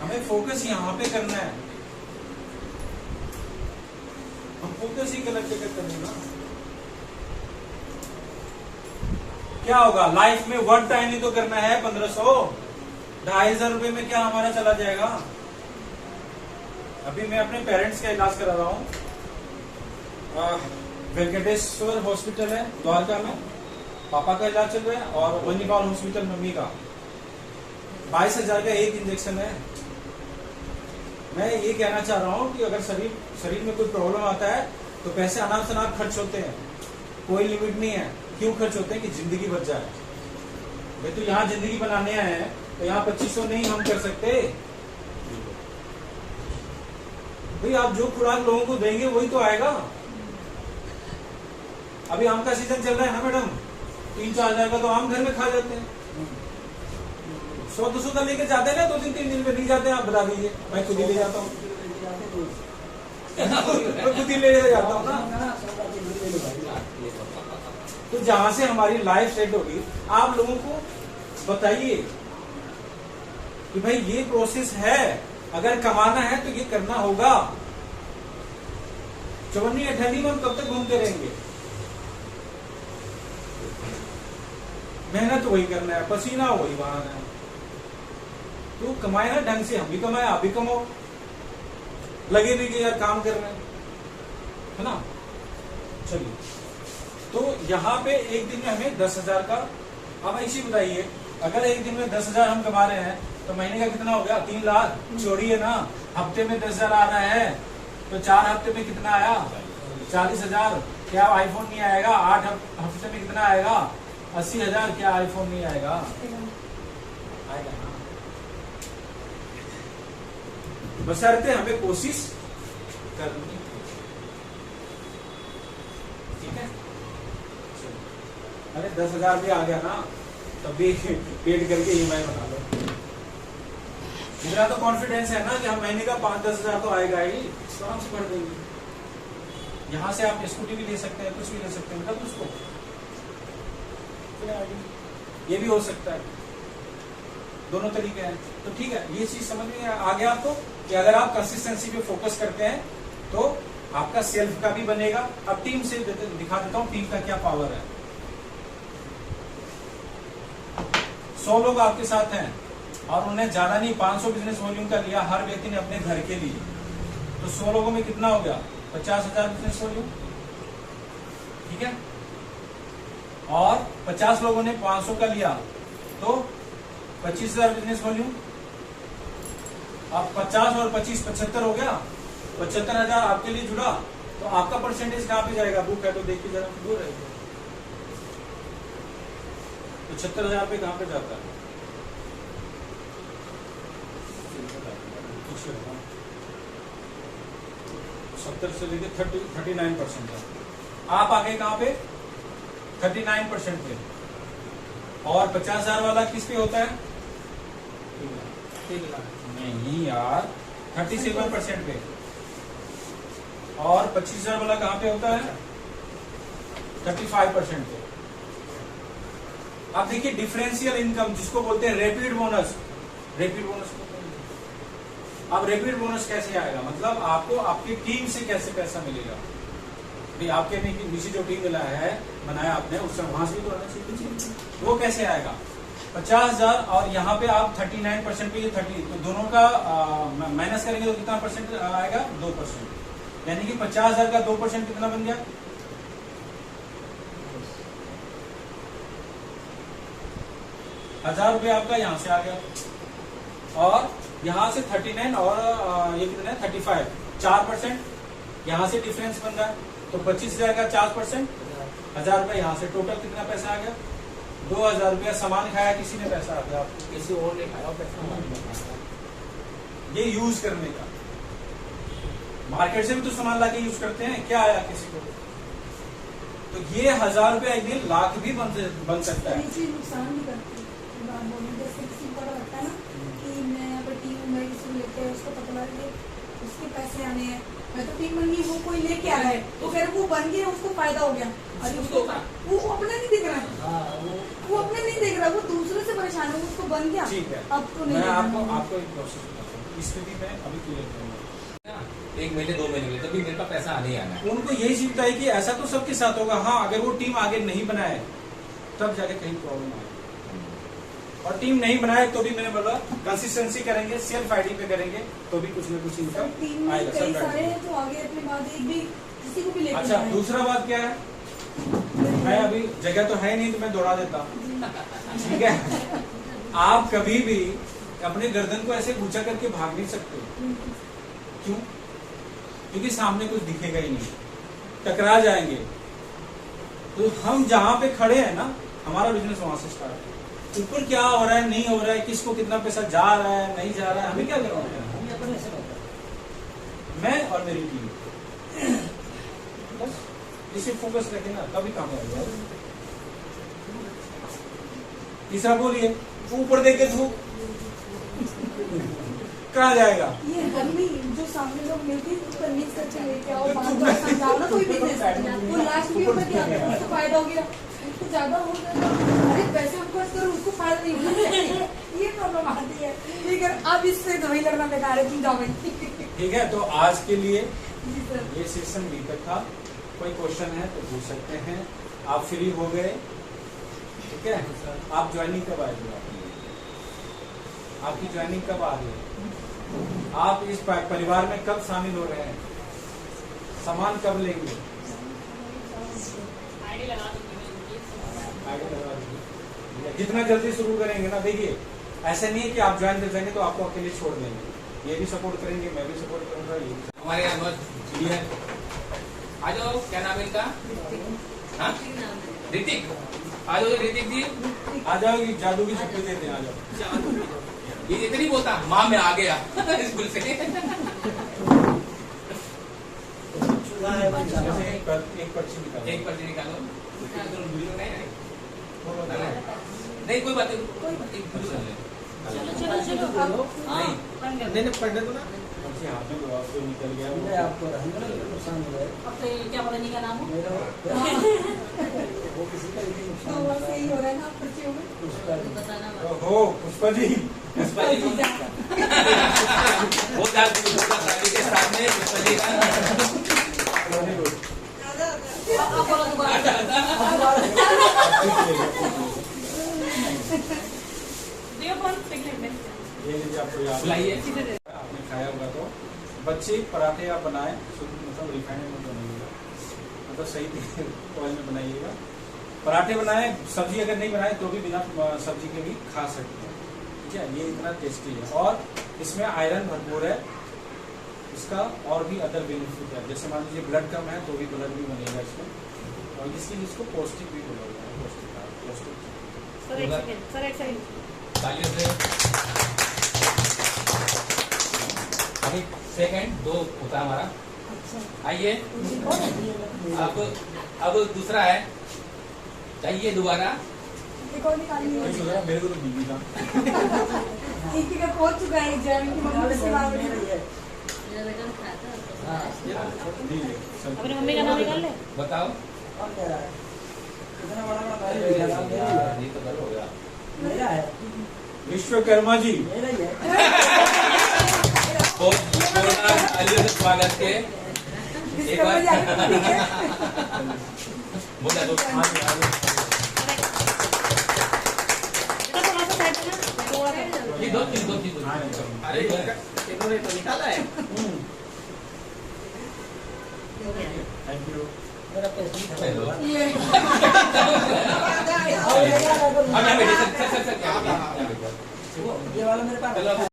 हमें फोकस यहाँ पे करना है। हम फोकस ही गलत जगह करेंगे ना, क्या होगा? लाइफ में 1 टाइम ही तो करना है। 1500 2,500 रुपए में क्या हमारा चला जाएगा? अभी मैं अपने पेरेंट्स का इलाज करा रहा हूँ, वेंकटेश्वर हॉस्पिटल है द्वारका में, पापा का इलाज चल रहा है, और वनीपाल हॉस्पिटल मम्मी का। 22,000 का एक इंजेक्शन है। मैं ये कहना चाह रहा हूँ कि अगर शरीर में कोई प्रॉब्लम आता है तो पैसे अनाप शनाप खर्च होते हैं, कोई लिमिट नहीं है। क्यों खर्च होते हैं? कि जिंदगी बच जाए। भाई तो यहाँ जिंदगी बनाने आए हैं, तो यहाँ 2500 नहीं हम कर सकते भाई? आप जो खुराक लोगों को देंगे वही तो आएगा। अभी आम का सीजन चल रहा है ना मैडम, 3-4 हज़ार का तो आम घर में खा जाते हैं। 100-200 का लेके जाते हैं ना 2-3 दिन में, नहीं जाते आप बता दीजिए, मैं खुद ही ले जाता हूँ। मैं खुद ही ले जाता हूँ ना। तो जहां से हमारी लाइफ सेट होगी, आप लोगों को बताइए कि भाई ये प्रोसेस है, अगर कमाना है तो ये करना होगा। चवन्नी अठन्नी में हम कब तक घूमते रहेंगे? मेहनत वही करना है, पसीना वही बहाना है। तो कमाए ना ढंग से, हम भी कमाए, आप भी कमाओ, लगे भी कि यार काम कर रहे हैं, है ना। चलिए, तो यहाँ पे एक दिन में हमें 10,000 का, अब ऐसी बताइए, अगर एक दिन में 10,000 हम कमा रहे हैं तो महीने का कितना हो गया? 3 लाख। छोड़िए ना, हफ्ते में 10,000 आ रहा है तो 4 हफ्ते में कितना आया? 40,000। क्या आईफोन नहीं आएगा? 8 हफ्ते में कितना आएगा? 80,000। क्या आईफोन नहीं आएगा? आएगा ना। बशर्ते हमें कोशिश करनी, ठीक है। अरे 10,000 भी आ गया ना, तब भी पेड करके EMI बना लो। मेरा तो कॉन्फिडेंस है ना कि हम महीने का 5-10 हजार तो आएगा ही, तो आराम से भर देंगे। यहाँ से आप स्कूटी भी ले सकते हैं, कुछ भी ले सकते हैं, मतलब उसको ये भी हो सकता है, दोनों तरीके हैं। तो ठीक है, ये चीज समझ में आ गया आपको कि अगर आप कंसिस्टेंसी पे फोकस करते हैं तो आपका सेल्फ का भी बनेगा। अब टीम से दिखा देता हूँ टीम का क्या पावर है। 100 लोग आपके साथ हैं और उन्हें ज्यादा नहीं 500 बिजनेस वॉल्यूम का लिया, हर व्यक्ति ने अपने घर के लिए, तो 100 लोगों में कितना हो गया? 50,000 बिजनेस वॉल्यूम, ठीक है। और 50 लोगों ने 500 का लिया तो 25,000 बिजनेस वॉल्यूम। अब 50 और 25 75 हो गया, 75,000 आपके लिए जुड़ा, तो आपका परसेंटेज कहां पे जाएगा? बुक है तो देखिए जरा, दूर है 75,000 पे कहां पे जाता है? 70 से लेके 39% है। आप आगे कहां पे? 39% पे। और 50,000 वाला किस पे होता है? 3 लाख नहीं यार, 37% पे। और 25,000 वाला कहां पे होता है? 35% पे। आप देखिए डिफरेंशियल इनकम जिसको बोलते हैं रैपिड बोनस, रैपिड बोनस। अब रैपिड बोनस कैसे आएगा? मतलब आपको आपकी टीम से कैसे पैसा मिलेगा? भाई आपके नीचे जो टीम मिला है, बनाया आपने, उससे वहां से भी तो आना चाहिए। वो कैसे आएगा? 50,000 और यहाँ पे आप 39% पे, ये 30, तो दोनों का माइनस करेंगे तो कितना परसेंट आएगा? 2%। यानी कि 50,000 का 2% कितना बन गया? 1,000 रुपये आपका यहाँ से आ गया। और यहाँ से 39 और ये कितना है? 35, 4% यहाँ से डिफरेंस बन रहा है, तो 25,000 का 4%, 1,000 रुपये यहाँ से, टोटल कितना पैसा आ गया? 2,000 रुपया। सामान खाया किसी ने, पैसा आ गया आपको, किसी और ने खाया पैसा। ये यूज करने का, मार्केट से भी तो सामान लाके यूज करते हैं, क्या आया किसी को? तो ये 1,000 रुपया एक दिन लाख भी बन सकता है। नुकसान भी करती है। जैसे किसी को पता लगता है ना कि मैं यहाँ पर टीम में किसी को लेते हैं, उसको पता लगे उसके पैसे आने हैं, मैं तो टीम बन गई, वो कोई लेके आ रहा है, तो कह रहे वो बन गया, उसको फायदा हो गया। अरे उसको वो अपना नहीं देख रहा है, वो अपने नहीं देख रहा, वो दूसरे से परेशान है, उसको बन गया। ठीक है, अब तो नहीं। मैं आपको एक प्रोसेस बताता हूँ, इस स्थिति में अभी क्लियर करूंगा। 1 महीने 2 महीने में तभी मेरे का पैसा आने ही आना है। उनको यही सीखता है कि ऐसा तो सबके साथ होगा। हाँ, अगर वो टीम आगे नहीं बनाए तब जाके कहीं प्रॉब्लम आए, और टीम नहीं बनाए तो भी मैंने बोला कंसिस्टेंसी करेंगे, सेल्फ आईडी पे करेंगे तो भी कुछ न कुछ इनकम आएगा। कई सारे हैं तो आगे अपने बाद एक भी किसी को भी लेके अच्छा, दूसरा बात क्या है, मैं अभी जगह तो है नहीं तो मैं दौड़ा देता हूँ, ठीक है। आप कभी भी अपने गर्दन को ऐसे ऊंचा करके भाग नहीं सकते। क्यों? क्योंकि सामने कुछ दिखेगा ही नहीं, टकरा जाएंगे। तो हम जहां पे खड़े हैं ना, हमारा बिजनेस वहां से स्टार्ट है। ऊपर क्या हो रहा है, नहीं हो रहा है, किसको कितना पैसा जा रहा है, नहीं जा रहा है, हमें क्या करना है? मैं और मेरी टीम बस इसे फोकस रखें ना, तभी काम आएगा। तीसरा बोलिए, ऊपर देख के धूप कहाँ जाएगा? ये गर्मी जो सामने लोग मिलती है उसको मिक्स करके लेके आओ, बात बात समझाओ ना कोई बिजनेस। वो लास्ट में ऊपर क्या उसको फायदा हो गया, उसको ज्यादा हो गया, अरे पैसे हम खर्च करो उसको फायदा नहीं होना, ये प्रॉब्लम आती है। ठीक है, अब इससे दवाई लगना बेकार है, तुम जाओ भाई। ठीक है, तो आज के लिए जी सर। ये सेशन बी तक था। कोई क्वेश्चन है तो पूछ सकते हैं। आप फ्री हो गए? ठीक है, आप ज्वाइनिंग कब आएंगे? आपकी ज्वाइनिंग कब आ रही है? आप इस परिवार में कब शामिल हो रहे हैं? सामान कब लेंगे? आईडी लगा दीजिए। जितना जल्दी शुरू करेंगे ना, देखिए ऐसा नहीं है कि आप ज्वाइन कर जाएंगे तो आपको अकेले छोड़ देंगे। ये भी सपोर्ट करेंगे, मैं भी सपोर्ट करूंगा। ये हमारे यहाँ बहुत क्लियर। आ जाओ, क्या नाम है इनका? हाँ? ऋतिक। आ जाओ ऋतिक जी, आ जाओ, ये जादू की छुट्टी देते हैं, आ जाओ। ये इतनी बोलता माँ मैं आ गया स्कूल से। एक पर्ची निकालो। एक पर्ची निकालो। नहीं कोई बात नहीं, एक पर्ची ले। नहीं पढ़ने दो ना। पर्ची हाथ में दो, आपसे निकल गया। आपको नुकसान हो गया। अब तो क्या पता नहीं का नाम हो। वो किसी का भी नुकसान तो बस यही हो रहा है ना पर्चियों में। बताना हो पुष्पा जी, पुष्पा जी वो शादी के सामने पुष्पा जी का आप बोलो दोबारा। ये लीजिए, आपको याद बुलाइए। आपने खाया होगा तो बच्चे पराठे आप बनाए, मतलब रिफाइंड में बनाइएगा, मतलब सही ऑयल में बनाइएगा। पराठे बनाए, सब्जी अगर नहीं बनाए तो भी बिना सब्जी के भी खा सकते हैं। ठीक है, ये इतना टेस्टी है और इसमें आयरन भरपूर है। इसका और भी अदर बेनिफिट है, जैसे मान लीजिए ब्लड कम है तो भी ब्लड भी बनेगा इसमें, और इसलिए इसको पौष्टिक भी बोला जाता है। पौष्टिक सर एक सेकंड। तालियों से। अभी सेकंड दो होता है हमारा। आइए अब दूसरा है, चाहिए दोबारा। एक और निकालिए। मेरे को तो बीवी था। एक का पहुंच चुका है एग्जाम की मम्मी से बात नहीं में। रही है। अपनी मम्मी का नाम निकाल ले। बताओ। और कह रहा है इतना बड़ा बड़ा भाई ये मेरा तो गलत हो गया। है, विश्वकर्मा जी, मेरा ही है। बहुत जोरदार स्वागत के। एक बार बोला तो ये दो चीज अरे इन्होंने तो निकाला है। Thank you. मेरा पैसे हेलो। ये अब यहाँ बैठे सर क्या ये वाला मेरे पास चलो